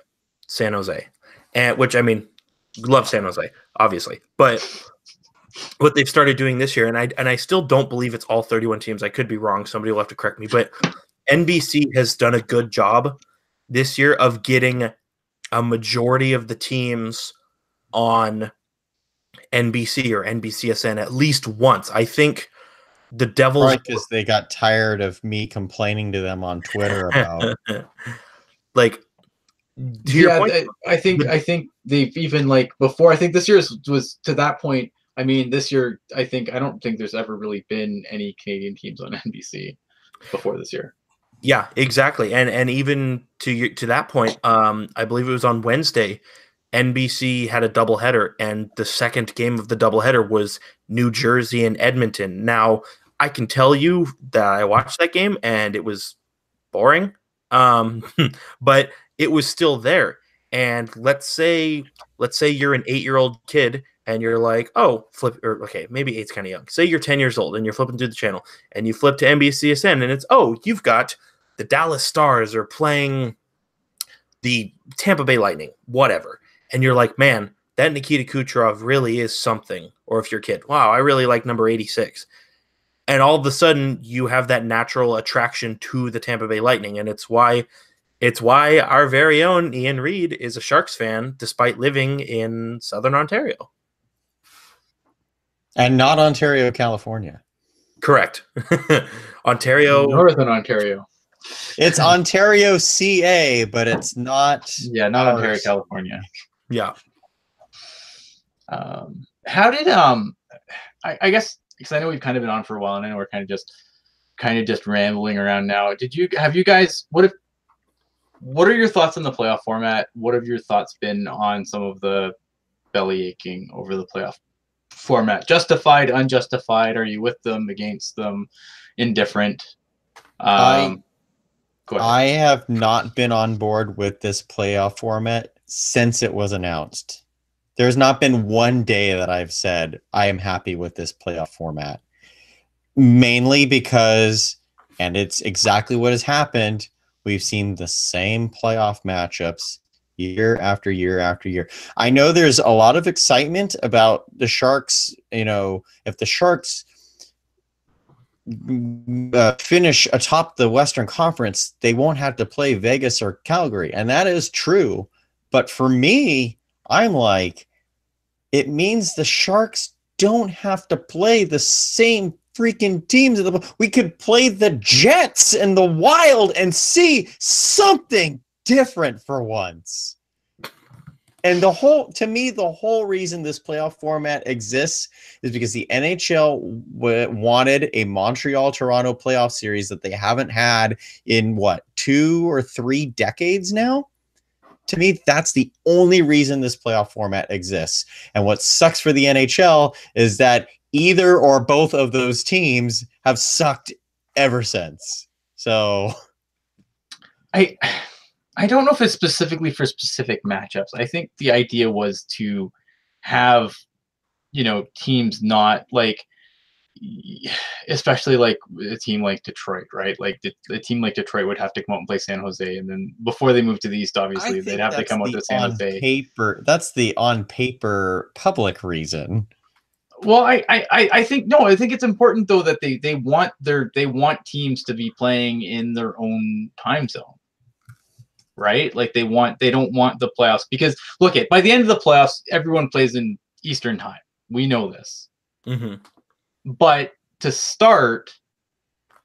San Jose, and which, I mean, love San Jose, obviously, but what they've started doing this year, and I still don't believe it's all 31 teams. I could be wrong. Somebody will have to correct me, but NBC has done a good job this year of getting a majority of the teams on NBC or NBCSN at least once. I think the Devils, right, because they got tired of me complaining to them on Twitter about like, To your point, I think they've even like before. I think this year was to that point. I mean, this year I don't think there's ever really been any Canadian teams on NBC before this year. Yeah, exactly. And even to that point, I believe it was on Wednesday, NBC had a doubleheader, and the second game of the doubleheader was New Jersey and Edmonton. Now, I can tell you that I watched that game and it was boring, but it was still there. And let's say you're an 8-year-old kid and you're like, oh, flip, or okay, maybe 8's kind of young. Say you're 10 years old and you're flipping through the channel and you flip to NBCSN and it's, oh, you've got the Dallas Stars are playing the Tampa Bay Lightning, whatever. And you're like, man, that Nikita Kucherov really is something. Or if you're a kid, wow, I really like number 86. And all of a sudden you have that natural attraction to the Tampa Bay Lightning. And it's why our very own Ian Reed is a Sharks fan, despite living in Southern Ontario. And not Ontario, California. Correct. Ontario. Northern Ontario. It's Ontario, CA, but it's not. Yeah, not Ontario, California. Yeah. How did I guess because I know we've kind of been on for a while and I know we're kind of just rambling around now. Have you guys what are your thoughts on the playoff format? What have your thoughts been on some of the belly aching over the playoff format? Justified, unjustified? Are you with them, against them, indifferent? I have not been on board with this playoff format since it was announced. There's not been one day that I've said I am happy with this playoff format. Mainly because, and it's exactly what has happened, we've seen the same playoff matchups year after year after year. I know there's a lot of excitement about the Sharks. You know, if the Sharks finish atop the Western Conference, they won't have to play Vegas or Calgary. And that is true. But for me, I'm like, it means the Sharks don't have to play the same freaking teams. We could play the Jets and the Wild and see something different for once. And to me, the whole reason this playoff format exists is because the NHL wanted a Montreal-Toronto playoff series that they haven't had in, 2 or 3 decades now? To me, that's the only reason this playoff format exists. And what sucks for the NHL is that either or both of those teams have sucked ever since. So I don't know if it's specifically for specific matchups. I think the idea was to have, teams not like, especially like a team like Detroit, right? Like a team like Detroit would have to come out and play San Jose, and then before they move to the East, obviously they'd have to come out to San Jose. That's the on paper public reason. Well, I think it's important though that they want teams to be playing in their own time zone. Right? Like they don't want the playoffs because look by the end of the playoffs, everyone plays in Eastern time. We know this. Mm-hmm. But to start,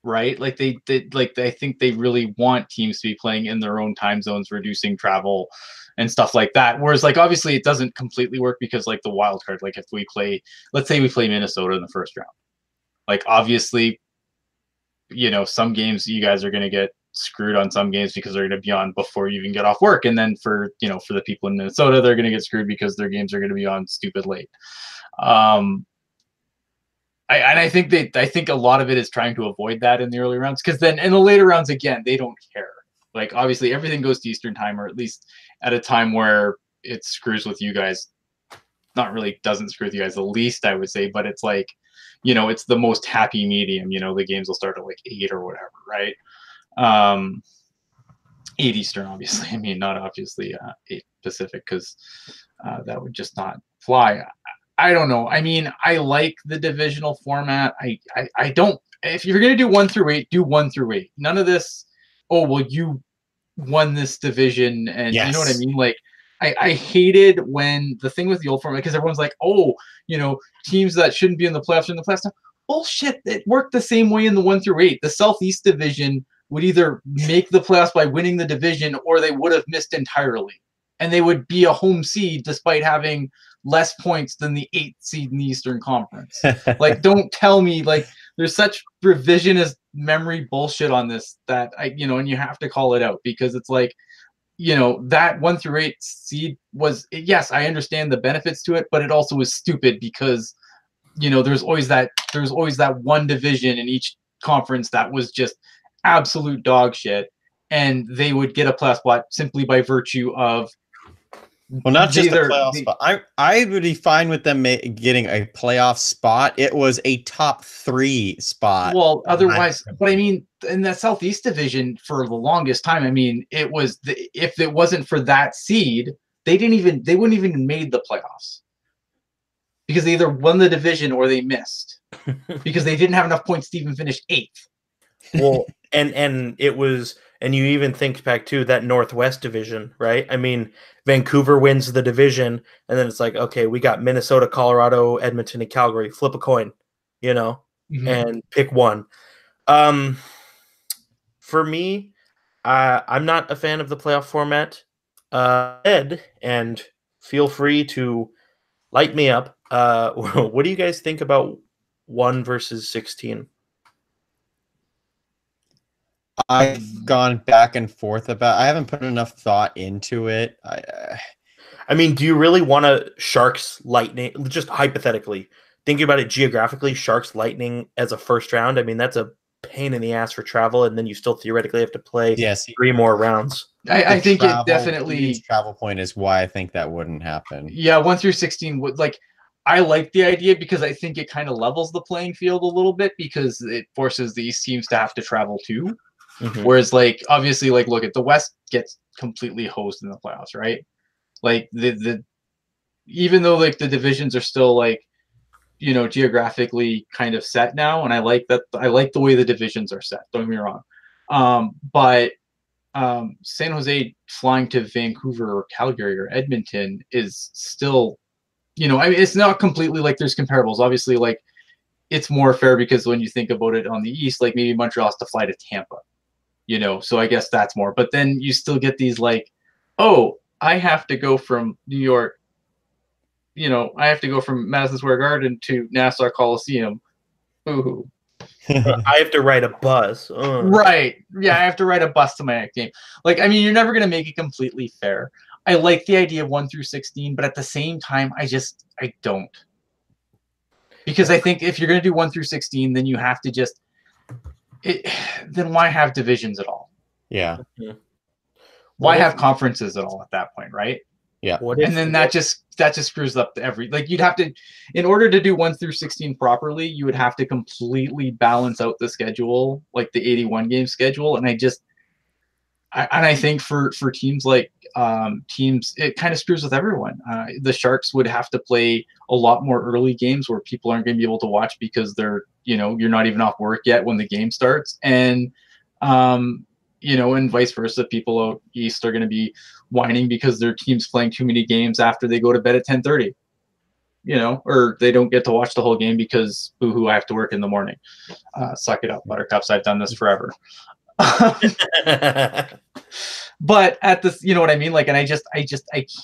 right? Like I think they really want teams to be playing in their own time zones, reducing travel and stuff like that. Whereas like obviously it doesn't completely work because like the wild card, like if let's say we play Minnesota in the first round, like obviously, some games you guys are going to get screwed on some games because they're going to be on before you even get off work, and then for the people in Minnesota, they're going to get screwed because their games are going to be on stupid late. I think a lot of it is trying to avoid that in the early rounds, because then in the later rounds again they don't care. Like obviously everything goes to Eastern time, or at least at a time where it screws with you guys. Not really doesn't screw with you guys the least, I would say, but it's like it's the most happy medium. The games will start at like 8 or whatever, right? 8 Eastern, obviously. I mean, not obviously 8 Pacific, because that would just not fly. I don't know. I mean, I like the divisional format. I don't. If you're gonna do 1 through 8, do 1 through 8. None of this. Oh well, you won this division, and yes. You know what I mean. Like, I hated when the thing with the old format, because everyone's like, oh, teams that shouldn't be in the playoffs are in the playoffs now. Bullshit. It worked the same way in the 1 through 8. The Southeast Division would either make the playoffs by winning the division or they would have missed entirely. And they would be a home seed despite having less points than the 8th seed in the Eastern Conference. Like, don't tell me, like, there's such revisionist memory bullshit on this that and you have to call it out, because it's like, that 1 through 8 seed was, yes, I understand the benefits to it, but it also was stupid because, there's always that one division in each conference that was just absolute dog shit, and they would get a playoff spot simply by virtue of, well, not just a playoff spot. I would be fine with them getting a playoff spot. It was a top 3 spot. Well, otherwise, but I mean, in that Southeast division for the longest time, I mean, it was if it wasn't for that seed, they wouldn't even made the playoffs, because they either won the division or they missed because they didn't have enough points to even finish 8th. Well, and it was, and you even think back to that Northwest division, right? I mean, Vancouver wins the division, and then it's like, okay, we got Minnesota, Colorado, Edmonton, and Calgary. Flip a coin, and pick one. For me, I'm not a fan of the playoff format. Ed, and feel free to light me up. What do you guys think about 1 versus 16? I've gone back and forth about. I haven't put enough thought into it. I mean, do you really want to Sharks Lightning? Just hypothetically, thinking about it geographically, Sharks Lightning as a first round. I mean, that's a pain in the ass for travel, and then you still theoretically have to play 3 more rounds. I think it definitely travel point is why I think that wouldn't happen. Yeah, 1 through 16 would I like the idea because I think it kind of levels the playing field a little bit, because it forces these teams to have to travel too. Mm-hmm. Whereas, obviously, look at the West gets completely hosed in the playoffs, right? Like the even though the divisions are still geographically kind of set now, and I like that. I like the way the divisions are set. Don't get me wrong, but San Jose flying to Vancouver or Calgary or Edmonton is still, I mean, it's not completely there's comparables. Obviously, it's more fair because when you think about it on the East, maybe Montreal has to fly to Tampa. So I guess that's more. But then you still get these oh, I have to go from New York, I have to go from Madison Square Garden to Nassau Coliseum. Boo-hoo. I have to ride a bus. Right. Yeah, I have to ride a bus to my next game. I mean, you're never going to make it completely fair. I like the idea of 1 through 16, but at the same time, I don't. Because I think if you're going to do 1 through 16, then you have to then why have divisions at all? Yeah. Why have conferences at all at that point, right? Yeah. And then that just screws up you'd have to, in order to do 1 through 16 properly, you would have to completely balance out the schedule, the 81 game schedule. And I think for teams teams, it kind of screws with everyone. The Sharks would have to play a lot more early games where people aren't going to be able to watch because they're, you're not even off work yet when the game starts. And, and vice versa. People out East are going to be whining because their team's playing too many games after they go to bed at 10:30, or they don't get to watch the whole game because boohoo, I have to work in the morning. Suck it up, Buttercups. I've done this forever. But at this, you know what I mean? And I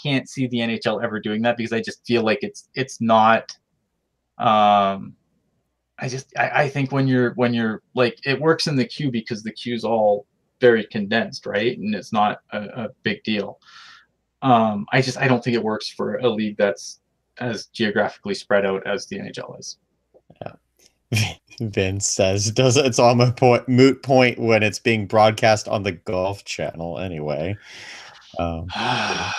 can't see the NHL ever doing that, because I just feel like it's not, I think when you're it works in the queue because the queue's all very condensed, right? And it's not a big deal. I don't think it works for a league that's as geographically spread out as the NHL is. Yeah. Vince says, it's on a moot point when it's being broadcast on the Golf Channel anyway. Skylar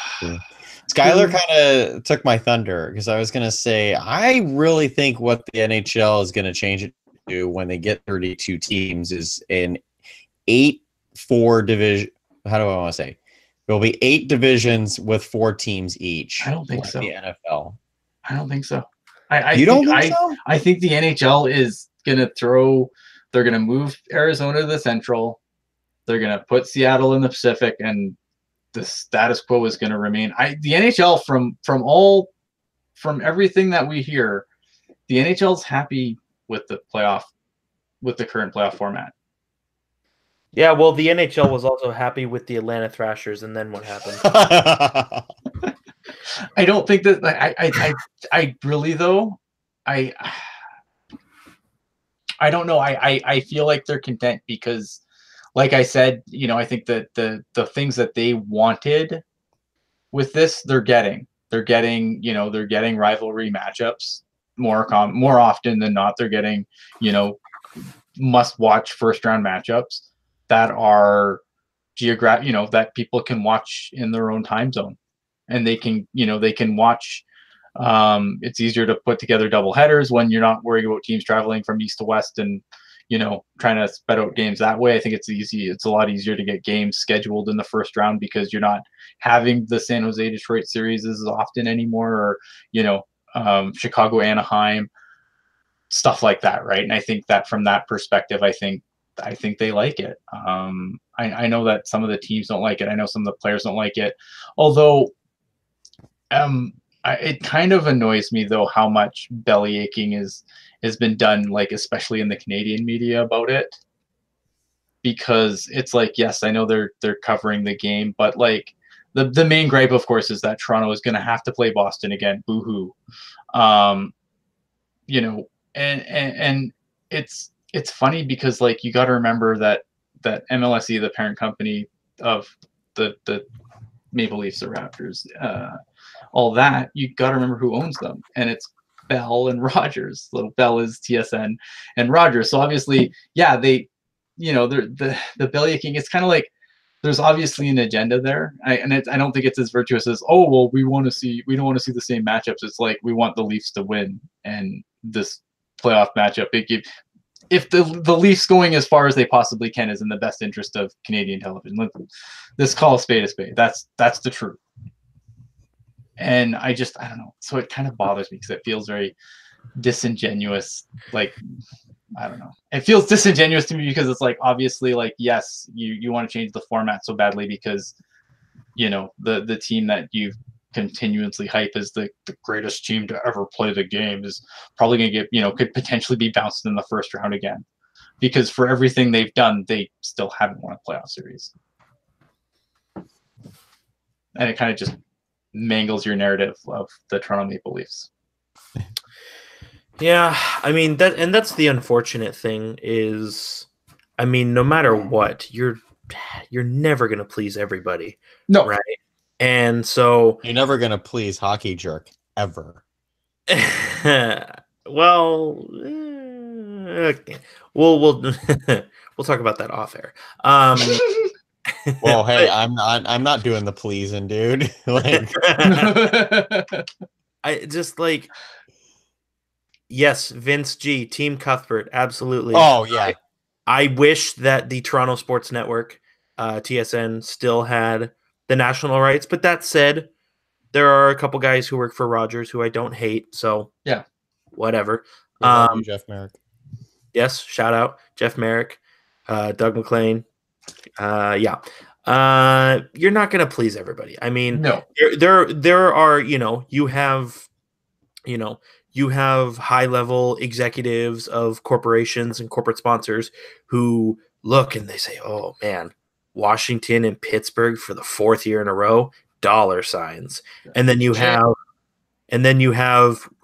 kind of took my thunder, because I was going to say, I really think what the NHL is going to change it to when they get 32 teams is an 8-4 division. How do I want to say? There'll be 8 divisions with 4 teams each. I don't think so. The NFL. I don't think so. You don't think so? I think the NHL is going to they're going to move Arizona to the Central. They're going to put Seattle in the Pacific, and the status quo is going to remain. The NHL, from everything that we hear, the NHL is happy with the current playoff format. Yeah, well, the NHL was also happy with the Atlanta Thrashers, and then what happened? I don't think that I really though I I don't know. I feel like they're content because, like I said, I think that the things that they wanted with this, they're getting. They're getting rivalry matchups more often than not. They're getting, you know, must watch first round matchups that are that people can watch in their own time zone, and they can watch. It's easier to put together double headers when you're not worried about teams traveling from east to west and trying to spread out games that way. I think it's a lot easier to get games scheduled in the first round because you're not having the San Jose Detroit series as often anymore, or Chicago Anaheim, stuff like that, right? And I think that from that perspective, I think they like it. I know that some of the teams don't like it. I know some of the players don't like it. Although, it kind of annoys me though how much belly aching has been done, like especially in the Canadian media about it, because it's like, yes, I know they're covering the game, but like the main gripe, of course, is that Toronto is going to have to play Boston again. Boo hoo. And it's funny because like you got to remember that MLSE, the parent company of the Maple Leafs, the Raptors, all that, you got to remember who owns them, and it's Bell and Rogers. Little Bell is TSN and Rogers. So obviously, yeah, they're the belly aching. It's kind of like there's obviously an agenda there. I don't think it's as virtuous as, oh well, we don't want to see the same matchups. It's like we want the Leafs to win, and this playoff matchup, if the Leafs going as far as they possibly can is in the best interest of Canadian television. Let's call a spade a spade. That's the truth. And I don't know. So it kind of bothers me because it feels very disingenuous. Like, I don't know. It feels disingenuous to me because it's like, obviously, like, yes, you want to change the format so badly because, the team that you continuously hype as the greatest team to ever play the game is probably going to get, could potentially be bounced in the first round again. Because for everything they've done, they still haven't won a playoff series. And it kind of just mangles your narrative of the Toronto Maple Leafs. Yeah, I mean that's the unfortunate thing is, I mean, no matter what, you're never gonna please everybody. No. Right. And so you're never gonna please Hockey Jerk ever. Well, okay. We'll talk about that off air. Well, hey, I'm not doing the pleasing, dude. Like, I just like, yes, Vince G, Team Cuthbert, absolutely. Oh yeah. I wish that the Toronto Sports Network, TSN, still had the national rights. But that said, there are a couple guys who work for Rogers who I don't hate. So yeah, whatever. You, Jeff Merrick. Yes, shout out Jeff Merrick, Doug McLean. Yeah. You're not going to please everybody. I mean, no. There are, you have high level executives of corporations and corporate sponsors who look and they say, oh man, Washington and Pittsburgh for the fourth year in a row, dollar signs. And then you have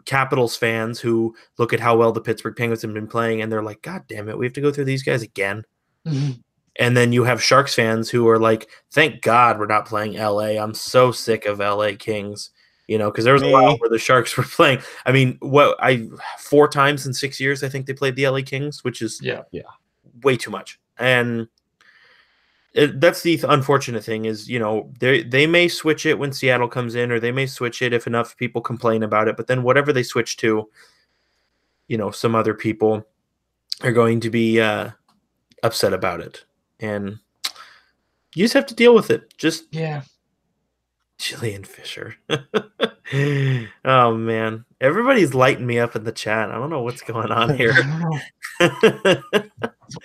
Capitals fans who look at how well the Pittsburgh Penguins have been playing and they're like, God damn it, we have to go through these guys again. Mm-hmm. And then you have Sharks fans who are like, thank God we're not playing LA. I'm so sick of LA Kings, because there was a while where the Sharks were playing. I mean, 4 times in 6 years, I think they played the LA Kings, which is way too much. And that's the unfortunate thing is, they may switch it when Seattle comes in, or they may switch it if enough people complain about it. But then whatever they switch to, some other people are going to be upset about it. And you just have to deal with it. Just Jillian Fisher. Oh man, everybody's lighting me up in the chat. I don't know what's going on here. That's what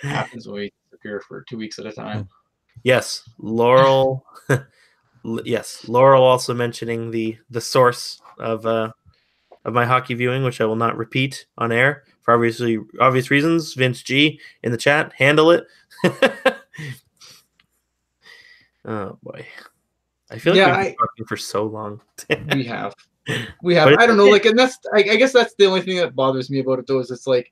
happens when we disappear for 2 weeks at a time. Yes, Laurel. Yes, Laurel also mentioning the source of my hockey viewing, which I will not repeat on air for obvious reasons. Vince G in the chat, handle it. Oh boy, I feel like Yeah, we've been talking for so long. we have. But I don't know, like, and that's I guess that's the only thing that bothers me about it though, is it's like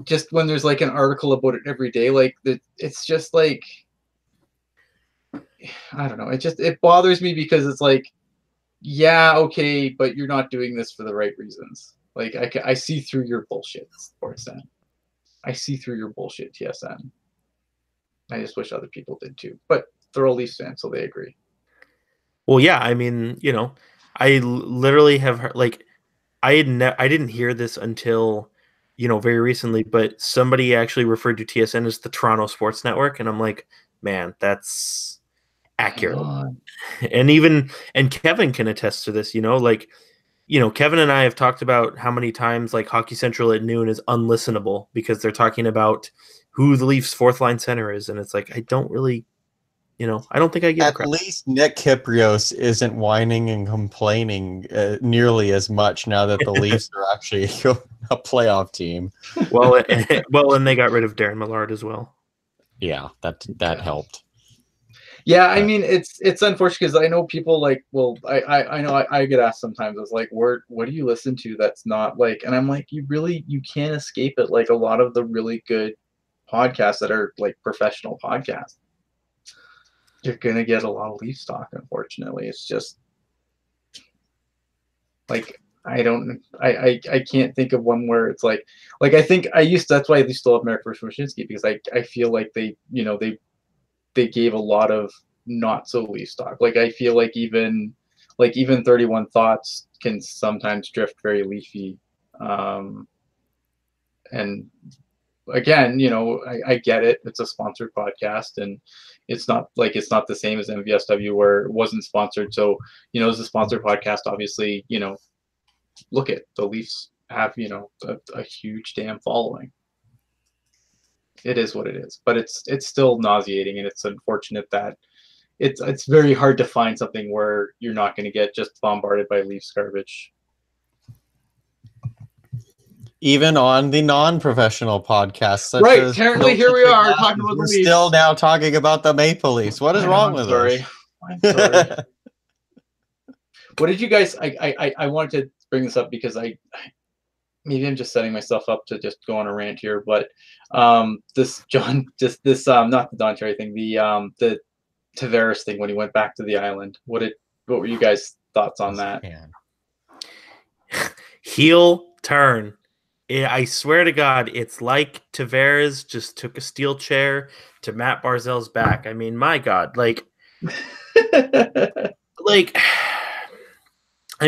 just when there's like an article about it every day, like it's just like I don't know, it bothers me because it's like, yeah, okay, but you're not doing this for the right reasons. Like I see through your bullshit, Sportsnet. I see through your bullshit, TSN. I just wish other people did too, but they're all Leafs fans, so they agree. Well, yeah, I mean, I literally have heard, like, I didn't hear this until, very recently, but somebody actually referred to TSN as the Toronto Sports Network, and I'm like, man, that's accurate. And Kevin can attest to this, Kevin and I have talked about how many times like Hockey Central at noon is unlistenable because they're talking about who the Leafs' fourth line center is, and it's like I don't really, I don't think I get at least Nick Kyprios isn't whining and complaining nearly as much now that the Leafs are actually a playoff team. Well, and they got rid of Darren Millard as well. Yeah, that helped. Yeah, I mean it's unfortunate because I know people like, well, I know I get asked sometimes. It's like, what do you listen to that's not like, and I'm like, you can't escape it. Like a lot of the really good podcasts that are like professional podcasts, you're gonna get a lot of Leaf stock. Unfortunately, it's just like I can't think of one where it's like I think that's why I used to love Marek Wyshynski, because I feel like they gave a lot of not so Leaf stock. Like I feel like even 31 Thoughts can sometimes drift very Leafy. And again, I get it. It's a sponsored podcast, and it's not the same as MVSW where it wasn't sponsored. So, as a sponsored podcast, obviously, look at the Leafs have, a huge damn following. It is what it is, but it's still nauseating, and it's unfortunate that it's very hard to find something where you're not going to get just bombarded by Leafs garbage. Even on the non-professional podcasts, right? Apparently, here we are talking about the Leafs. We're still now talking about the Maple Leafs. What is wrong with us? I'm sorry. What did you guys? I wanted to bring this up because maybe I'm just setting myself up to just go on a rant here, but not the Don Cherry thing, the Tavares thing when he went back to the island. What were you guys' thoughts on that? Heel turn. I swear to God, it's like Tavares just took a steel chair to Matt Barzal's back. I mean, my God, I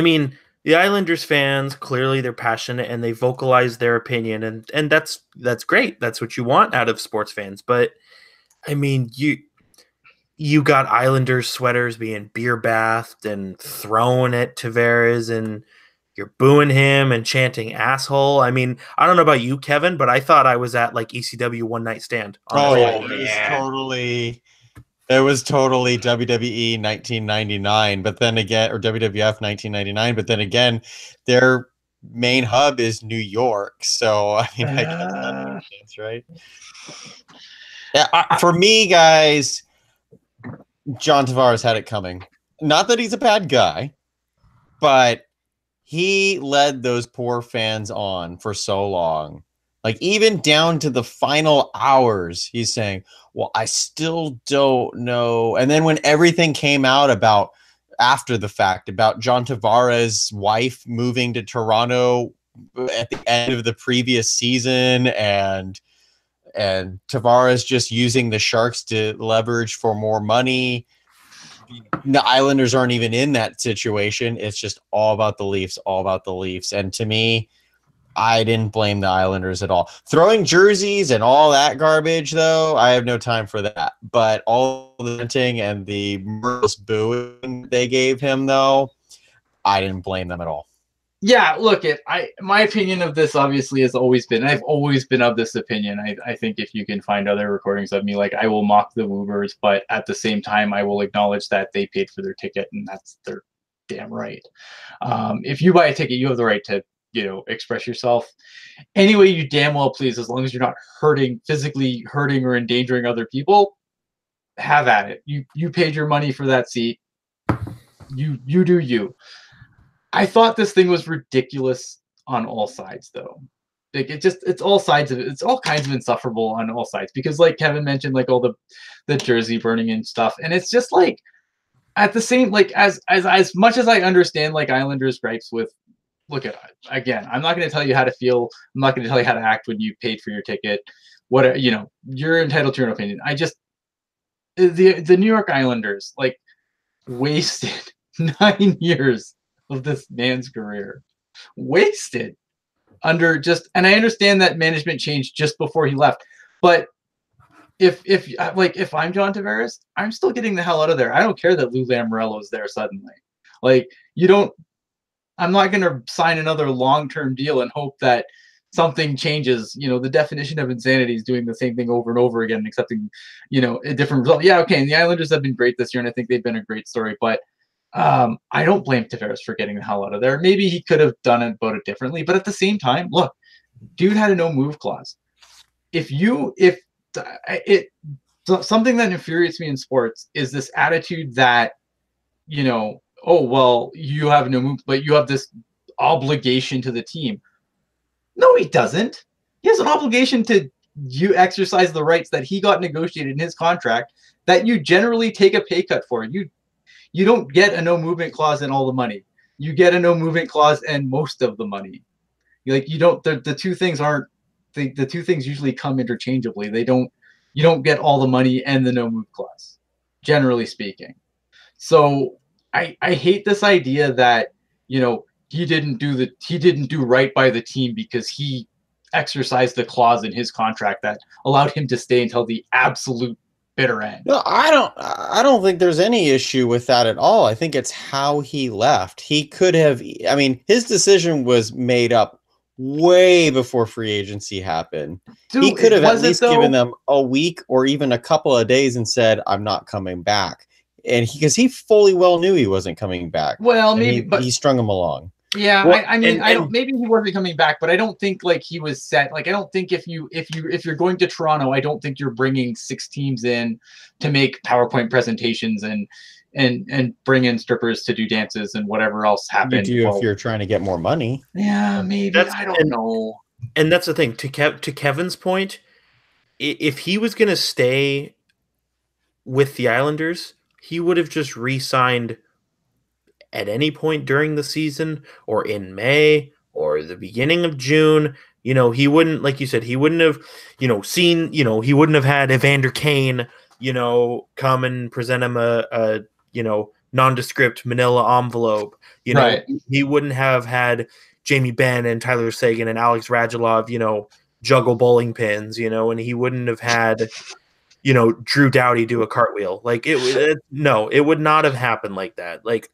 mean, the Islanders fans, clearly they're passionate and they vocalize their opinion, and that's great. That's what you want out of sports fans. But I mean, you got Islanders sweaters being beer bathed and thrown at Tavares, and you're booing him and chanting asshole. I mean, I don't know about you, Kevin, but I thought I was at like ECW One Night Stand. Oh yeah, it was totally WWE 1999, but then again, or WWF 1999, but then again, their main hub is New York. So I mean, I guess that makes sense, right? Yeah, for me, guys, John Tavares had it coming. Not that he's a bad guy, but he led those poor fans on for so long. Like, even down to the final hours, he's saying, well, I still don't know. And then when everything came out about after the fact, about John Tavares' wife moving to Toronto at the end of the previous season, and Tavares just using the Sharks to leverage for more money. The Islanders aren't even in that situation. It's just all about the Leafs, all about the Leafs. And to me, I didn't blame the Islanders at all. Throwing jerseys and all that garbage, though, I have no time for that. But all the venting and the merciless booing they gave him, though, I didn't blame them at all. Yeah, look, my opinion of this obviously has always been, I've always been of this opinion. I think if you can find other recordings of me, like, I will mock the Woobers, but at the same time, I will acknowledge that they paid for their ticket, and that's their damn right. If you buy a ticket, you have the right to, express yourself any way you damn well please, as long as you're not physically hurting or endangering other people. have at it. You paid your money for that seat. You do you. I thought this thing was ridiculous on all sides, though. Like it's all sides of it. It's all kinds of insufferable on all sides because, like Kevin mentioned, like all the jersey burning and stuff, and it's just like at the same like as much as I understand like Islanders gripes with. Look at again. I'm not going to tell you how to feel. I'm not going to tell you how to act when you paid for your ticket. What you're entitled to your own opinion. I just the New York Islanders like wasted 9 years of this man's career. Wasted under just, and I understand that management changed just before he left, but if I'm John Tavares, I'm still getting the hell out of there. I don't care that Lou Lamoriello's there suddenly. Like I'm not going to sign another long-term deal and hope that something changes. The definition of insanity is doing the same thing over and over again, accepting, a different result. Yeah, okay. And the Islanders have been great this year, and I think they've been a great story. But I don't blame Tavares for getting the hell out of there. Maybe he could have done it about it differently. But at the same time, look, dude had a no-move clause. Something that infuriates me in sports is this attitude that, oh, well, you have no move, but you have this obligation to the team. No, he doesn't. He has an obligation to you exercise the rights that he got negotiated in his contract that you generally take a pay cut for. You don't get a no movement clause and all the money. You get a no movement clause and most of the money. Like you don't. The two things aren't. The two things usually come interchangeably. You don't get all the money and the no move clause, generally speaking. So I hate this idea that he didn't do right by the team because he exercised the clause in his contract that allowed him to stay until the absolute bitter end. No, I don't think there's any issue with that at all. I think it's how he left. He could have, I mean, his decision was made up way before free agency happened. Dude, he could have at least given them a week or even a couple of days and said, I'm not coming back. And because he fully well knew he wasn't coming back. Well, maybe, but he strung him along. Yeah, well, I don't. Maybe he wasn't coming back, but I don't think like he was set. Like I don't think if you're going to Toronto, I don't think you're bringing 6 teams in to make PowerPoint presentations and bring in strippers to do dances and whatever else happened. You do if you're trying to get more money. Yeah, maybe. I don't know. And that's the thing. To Kevin's point, if he was going to stay with the Islanders, he would have just re-signed at any point during the season or in May or the beginning of June. He wouldn't, like you said, he wouldn't have, he wouldn't have had Evander Kane, come and present him a nondescript manila envelope. Right. He wouldn't have had Jamie Benn and Tyler Seguin and Alex Radulov, juggle bowling pins, and he wouldn't have had, Drew Doughty do a cartwheel. Like it would not have happened like that. Like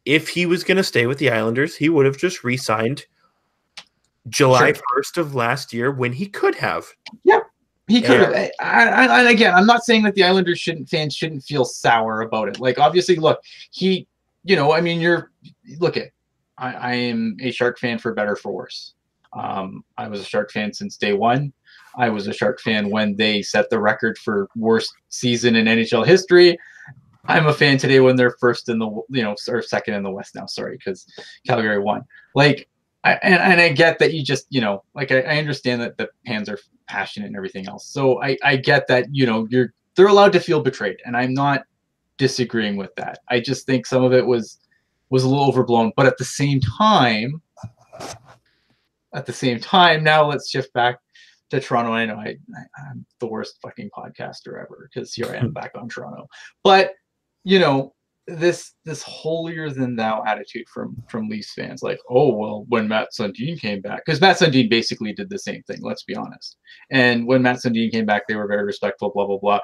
if he was going to stay with the Islanders, he would have just re-signed July 1st of last year when he could have. Yeah, he could have. And again, I'm not saying that the Islanders fans shouldn't feel sour about it. Like obviously, look, I am a Shark fan for better or for worse. I was a Shark fan since day one. I was a Shark fan when they set the record for worst season in NHL history. I'm a fan today when they're first in the, or second in the West now. Sorry, because Calgary won. Like, I get that you just, I understand that the fans are passionate and everything else. So I get that, they're allowed to feel betrayed, and I'm not disagreeing with that. I just think some of it was a little overblown. But at the same time, now let's shift back to Toronto. I know I'm the worst fucking podcaster ever because here I am back on Toronto. But this holier than thou attitude from Leafs fans, like, oh well, when Matt Sundin came back, because Matt Sundin basically did the same thing. Let's be honest. And when Matt Sundin came back, they were very respectful. Blah blah blah.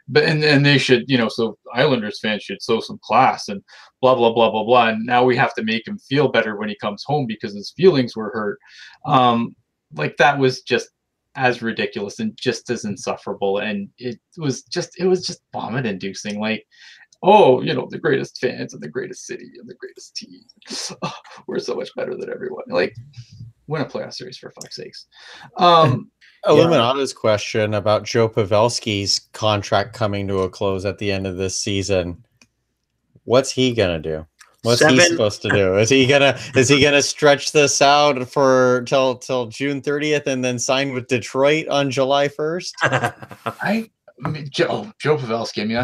But and they should, so Islanders fans should show some class and blah blah blah blah blah. And now we have to make him feel better when he comes home because his feelings were hurt. Like that was just as ridiculous and just as insufferable, and it was just vomit inducing. Like, oh, the greatest fans and the greatest city and the greatest team. Oh, we're so much better than everyone. Like, Win a playoff series for fuck's sakes. Yeah. Illuminato's question about Joe Pavelski's contract coming to a close at the end of this season. What's he gonna do? What's he supposed to do? Is he gonna stretch this out for till June 30th and then sign with Detroit on July 1st? I mean, Joe Pavelski. I mean,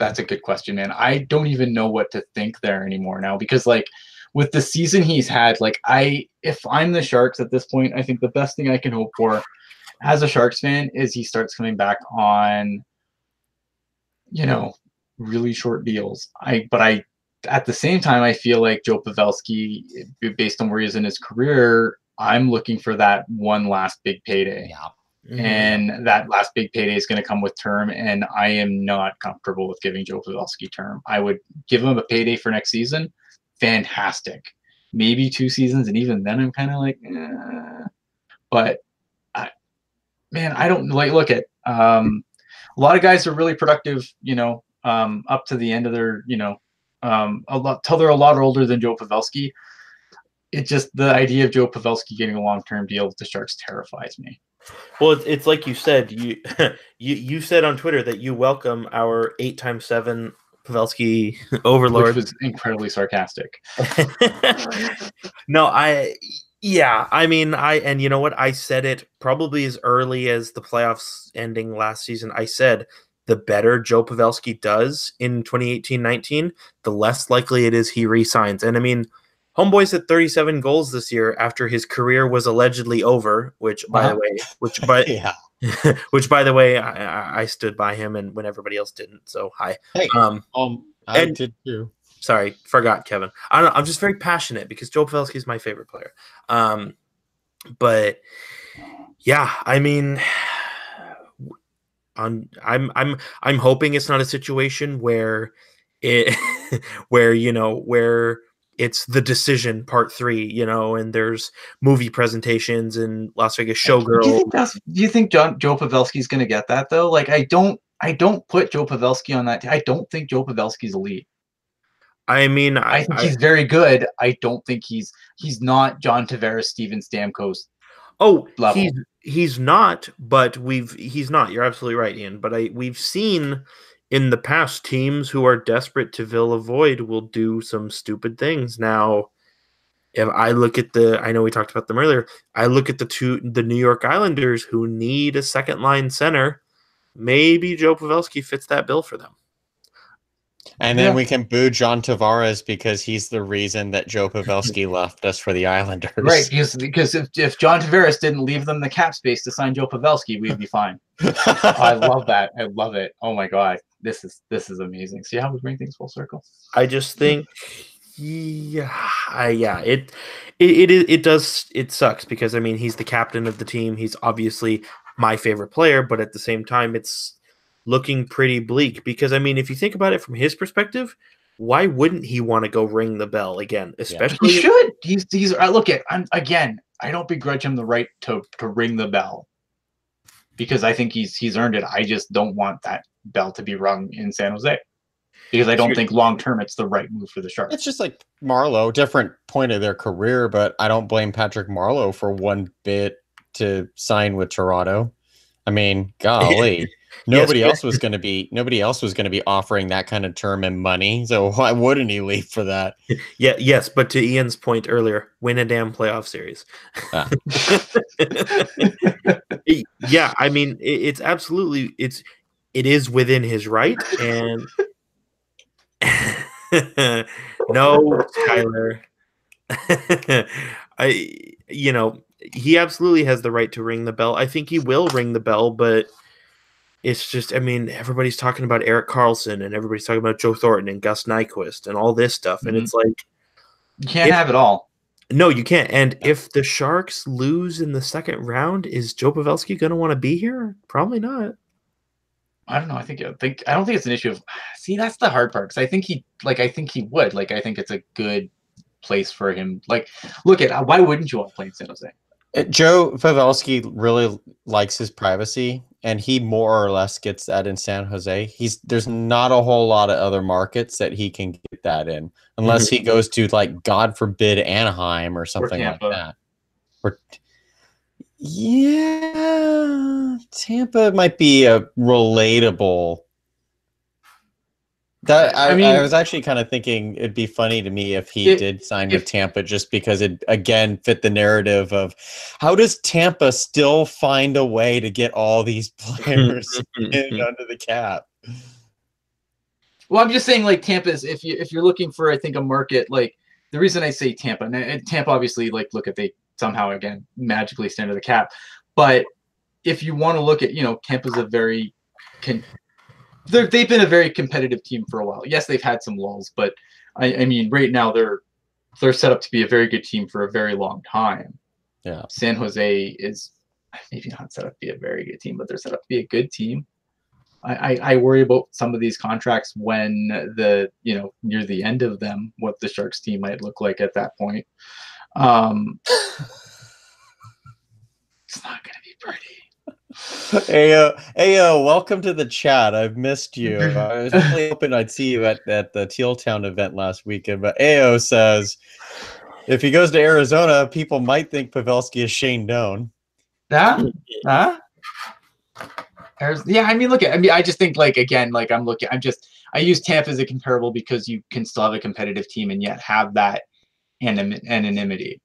that's a good question, man. I don't even know what to think there anymore now, because like with the season he's had, like if I'm the Sharks at this point, I think the best thing I can hope for as a Sharks fan is he starts coming back on, really short deals. But at the same time, I feel like Joe Pavelski, based on where he is in his career, I'm looking for that one last big payday. Yeah. Mm-hmm. And that last big payday is going to come with term, and I am not comfortable with giving Joe Pavelski term. I would give him a payday for next season. Fantastic. Maybe 2 seasons, and even then I'm kind of like, But, I don't look at a lot of guys are really productive, up to the end of their, till they're a lot older than Joe Pavelski. It's just the idea of Joe Pavelski getting a long-term deal with the Sharks terrifies me. Well, it's like you said. You said on Twitter that you welcome our 8x7 Pavelski overlord, which was incredibly sarcastic. No, and you know what? I said it probably as early as the playoffs ending last season. I said the better Joe Pavelski does in 2018-19, the less likely it is he re-signs. And I mean, homeboy's at 37 goals this year after his career was allegedly over, which by the way, I stood by him and when everybody else didn't. So hi. Hey, I did too. Sorry, forgot Kevin. I'm just very passionate because Joe Pavelski is my favorite player. But yeah, I mean, I'm hoping it's not a situation where where it's The Decision Part 3, and there's movie presentations and Las Vegas Showgirl. Do you think Joe Pavelski's going to get that though? Like, I don't put Joe Pavelski on that. I don't think Joe Pavelski's elite. I mean, I think he's very good. I don't think he's not John Tavares, Steven Stamkos. Level. He's not, but he's not. You're absolutely right, Ian. But we've seen in the past teams who are desperate to fill a void will do some stupid things. Now, if I look at I know we talked about them earlier. I look at the New York Islanders who need a second line center. Maybe Joe Pavelski fits that bill for them. And then we can boo John Tavares because he's the reason that Joe Pavelski left us for the Islanders. Right, because if John Tavares didn't leave them the cap space to sign Joe Pavelski, we'd be fine. I love that. I love it. Oh my God, this is amazing. See how we bring things full circle? I just think, it sucks because I mean he's the captain of the team. He's obviously my favorite player, but at the same time, it's looking pretty bleak because I mean, if you think about it from his perspective, why wouldn't he want to go ring the bell again? Especially he should. He's I don't begrudge him the right to ring the bell because I think he's earned it. I just don't want that bell to be rung in San Jose because I don't think long term it's the right move for the Sharks. It's just like Marleau, different point of their career, but I don't blame Patrick Marleau for one bit to sign with Toronto. I mean, golly. Nobody else was going to be offering that kind of term and money. So why wouldn't he leave for that? Yes, but to Ian's point earlier, win a damn playoff series. Yeah, I mean, it's absolutely it is within his right, and no, Tyler. He absolutely has the right to ring the bell. I think he will ring the bell, but it's just, I mean, everybody's talking about Erik Karlsson and everybody's talking about Joe Thornton and Gus Nyquist and all this stuff. And it's like, you can't have it all. No, you can't. And if the Sharks lose in the second round, is Joe Pavelski going to want to be here? Probably not. I don't know. I don't think it's an issue of, see, that's the hard part. Cause I think he would, I think it's a good place for him. Like, look at, why wouldn't you want to play in San Jose? Joe Pavelski really likes his privacy, and he more or less gets that in San Jose. There's not a whole lot of other markets that he can get that in, unless he goes to, like, God forbid, Anaheim or something like that. Or yeah, Tampa might be a relatable. That I was actually kind of thinking it'd be funny to me if he did sign with Tampa, just because it again fit the narrative of how does Tampa still find a way to get all these players in under the cap. Well, I'm just saying, like, Tampa's, if you're looking for, I think, a market, like, the reason I say Tampa, and Tampa obviously, like, look at, they somehow again magically stand under the cap, but if you want to look at, Tampa's a very they've been a very competitive team for a while. Yes, they've had some lulls, but I mean, right now they're set up to be a very good team for a very long time. Yeah. San Jose is maybe not set up to be a very good team, but they're set up to be a good team. I worry about some of these contracts when near the end of them, what the Sharks team might look like at that point. It's not going to be pretty. Ayo, welcome to the chat. I've missed you. I was really hoping I'd see you at the Teal Town event last weekend, but Ayo says if he goes to Arizona, people might think Pavelski is Shane Doan. Huh? Yeah, I mean, I just think, like, again, like, I use Tampa as a comparable because you can still have a competitive team and yet have that anonymity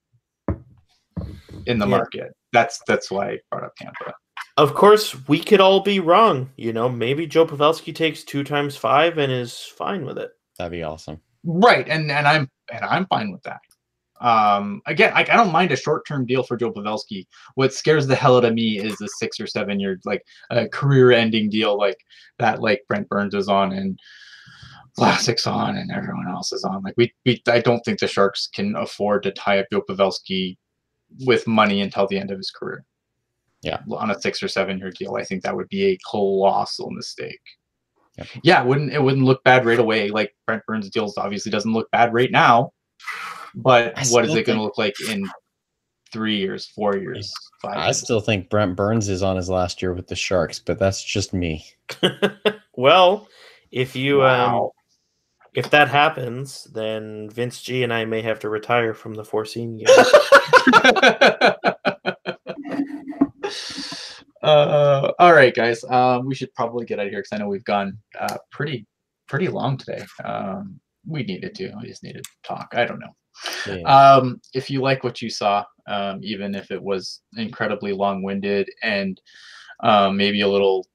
in the market. That's why I brought up Tampa. Of course, we could all be wrong. Maybe Joe Pavelski takes 2 times 5 and is fine with it. That'd be awesome. Right, and I'm fine with that. Again, I don't mind a short-term deal for Joe Pavelski. What scares the hell out of me is a 6 or 7 year, like, a career-ending deal like that, like Brent Burns is on and Vlasic's on and everyone else is on. Like, I don't think the Sharks can afford to tie up Joe Pavelski with money until the end of his career. Yeah, on a 6 or 7 year deal, I think that would be a colossal mistake. Yep. Yeah, it wouldn't look bad right away. Like, Brent Burns' deals obviously doesn't look bad right now, but what is it going to look like in 3 years, 4 years, 5 years? I still think Brent Burns is on his last year with the Sharks, but that's just me. Well, if you if that happens, then Vince G and I may have to retire from the Foreseen game. All right, guys. We should probably get out of here because I know we've gone pretty long today. We needed to. We just needed to talk. I don't know. Yeah. If you like what you saw, even if it was incredibly long-winded and maybe a little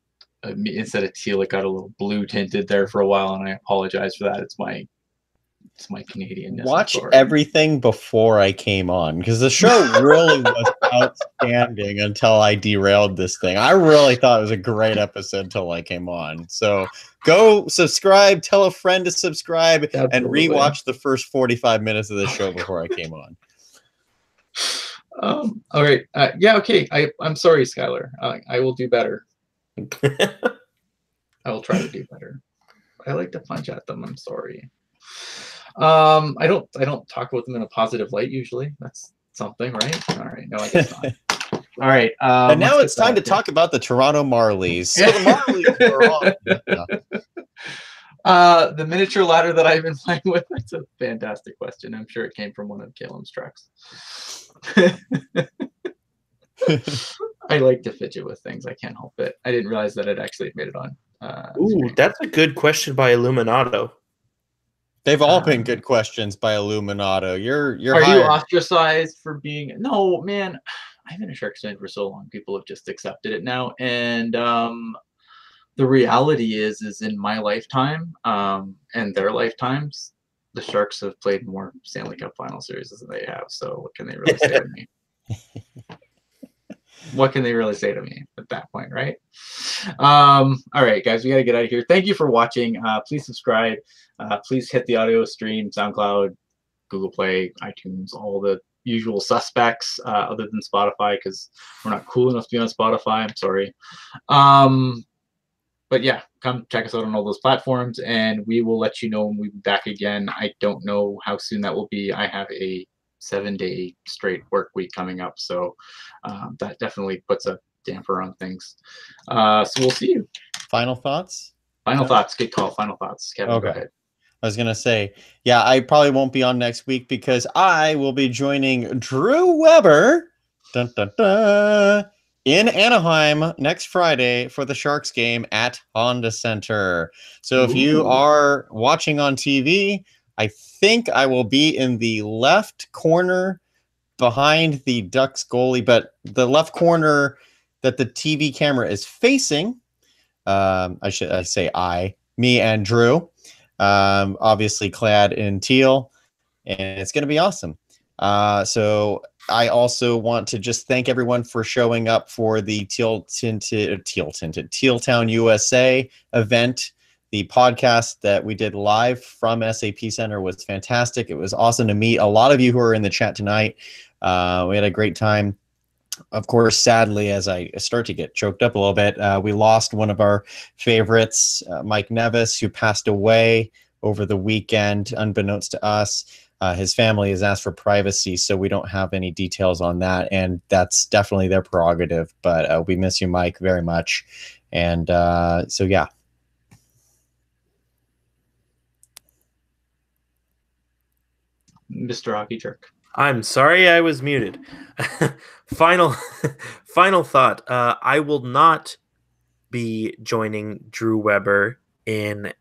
instead of teal, it got a little blue tinted there for a while, and I apologize for that. It's my Canadianness. Watch everything before I came on, because the show really was outstanding until I derailed this thing. I really thought it was a great episode until I came on. So go subscribe, tell a friend to subscribe, and rewatch the first 45 minutes of the show before I came on. All right. Yeah, okay. I'm sorry, Skylar. I will do better. I will try to do better. I like to punch at them. I'm sorry. I don't talk about them in a positive light usually. That's something, right? All right. No, I guess not. All right. And now it's time to talk about the Toronto Marlies. So the Marlies are on. The miniature ladder that I've been playing with, that's a fantastic question. I'm sure it came from one of Caleb's trucks. I like to fidget with things. I can't help it. I didn't realize that it actually made it on. Ooh, screen. That's a good question by Illuminato. They've all been good questions by Illuminato. You're Are you ostracized for being? No, man. I've been a Sharks fan for so long. People have just accepted it now, and the reality is in my lifetime and their lifetimes, the Sharks have played more Stanley Cup Final Series than they have. So what can they really say to me? What can they really say to me at that point, right? All right, guys, we got to get out of here. Thank you for watching. Please subscribe. Please hit the audio stream, SoundCloud, Google Play, iTunes, all the usual suspects other than Spotify, because we're not cool enough to be on Spotify. I'm sorry. But yeah, come check us out on all those platforms, and we will let you know when we'll be back again. I don't know how soon that will be. I have a 7-day straight work week coming up, so that definitely puts a damper on things. So we'll see you. Final thoughts? Final thoughts. Good call. Final thoughts. Kevin, okay. Go ahead. I was gonna say, yeah, I probably won't be on next week because I will be joining Drew Weber, dun, dun, dun, in Anaheim next Friday for the Sharks game at Honda Center. So if you are watching on TV, I think I will be in the left corner behind the Ducks goalie, but the left corner that the TV camera is facing. I say me and Drew, obviously clad in teal, and it's going to be awesome. So I also want to just thank everyone for showing up for the Teal Town USA event. The podcast that we did live from SAP Center was fantastic. It was awesome to meet a lot of you who are in the chat tonight. We had a great time. Of course, sadly, as I start to get choked up a little bit, we lost one of our favorites, Mike Nevis, who passed away over the weekend, unbeknownst to us. His family has asked for privacy, so we don't have any details on that, and that's definitely their prerogative. But we miss you, Mike, very much. And so, yeah. Mr. Hockey Jerk. I'm sorry I was muted. Final thought. I will not be joining Drew Weber in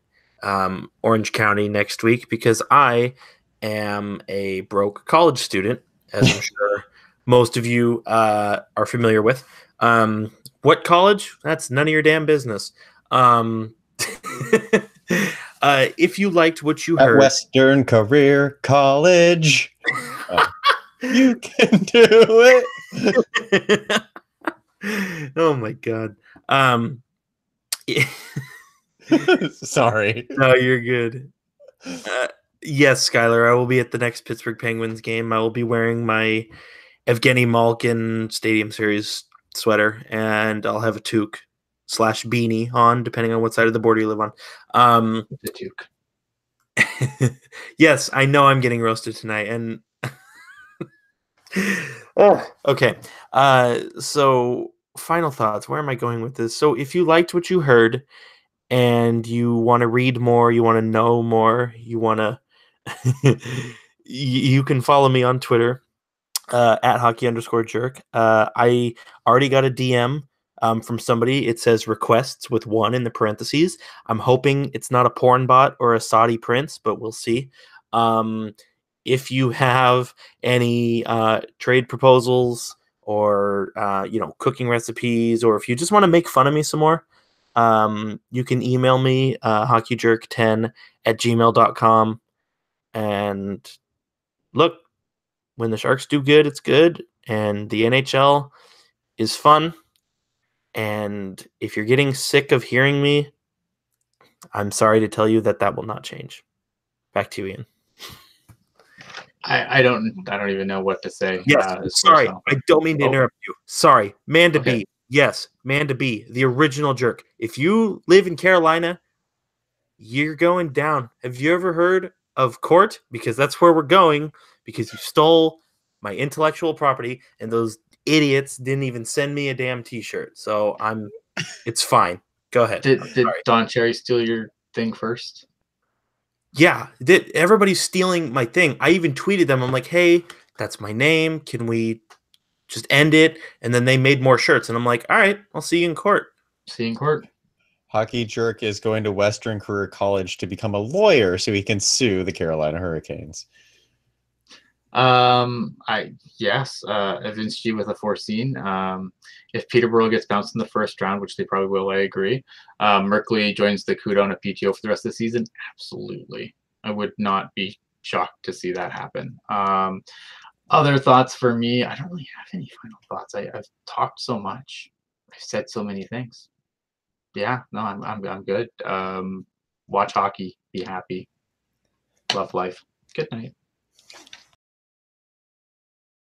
Orange County next week because I am a broke college student, as I'm sure most of you are familiar with. What college? That's none of your damn business. If you liked what you heard, Western Career College, you can do it. Oh my god. Sorry. No, you're good. Yes, Skylar, I will be at the next Pittsburgh Penguins game. I will be wearing my Evgeny Malkin Stadium Series sweater, and I'll have a toque / beanie on, depending on what side of the border you live on. The toque. Yes, I know I'm getting roasted tonight, and oh, okay. So final thoughts. Where am I going with this? So if you liked what you heard and you want to read more, you want to know more, you want to you can follow me on Twitter at hockey_jerk. I already got a DM from somebody. It says requests with 1 in the parentheses. I'm hoping it's not a porn bot or a Saudi prince, but we'll see. If you have any trade proposals or cooking recipes, or if you just want to make fun of me some more, you can email me hockeyjerk10@gmail.com. And look, when the Sharks do good, it's good, and the NHL is fun. And if you're getting sick of hearing me, I'm sorry to tell you that will not change. Back to you, Ian. I don't even know what to say. Yes, sorry. I don't mean to interrupt you. Sorry. Man to be. Yes, Man to be. The original jerk. If you live in Carolina, you're going down. Have you ever heard of court? Because that's where we're going, because you stole my intellectual property, and those idiots didn't even send me a damn t-shirt. So it's fine. Go ahead. Did Don Cherry steal your thing first? Yeah, everybody's stealing my thing. I even tweeted them. I'm like, hey, that's my name. Can we just end it? And then they made more shirts. And I'm like, all right, I'll see you in court. See you in court. Hockey Jerk is going to Western Career College to become a lawyer so he can sue the Carolina Hurricanes. Vince G with a foreseen. If Peterborough gets bounced in the first round, which they probably will, I agree. Merkley joins the CUDA on a PTO for the rest of the season. Absolutely. I would not be shocked to see that happen. Other thoughts for me, I don't really have any final thoughts. I've talked so much. I've said so many things. Yeah, no, I'm good. Watch hockey, be happy, love life. Good night.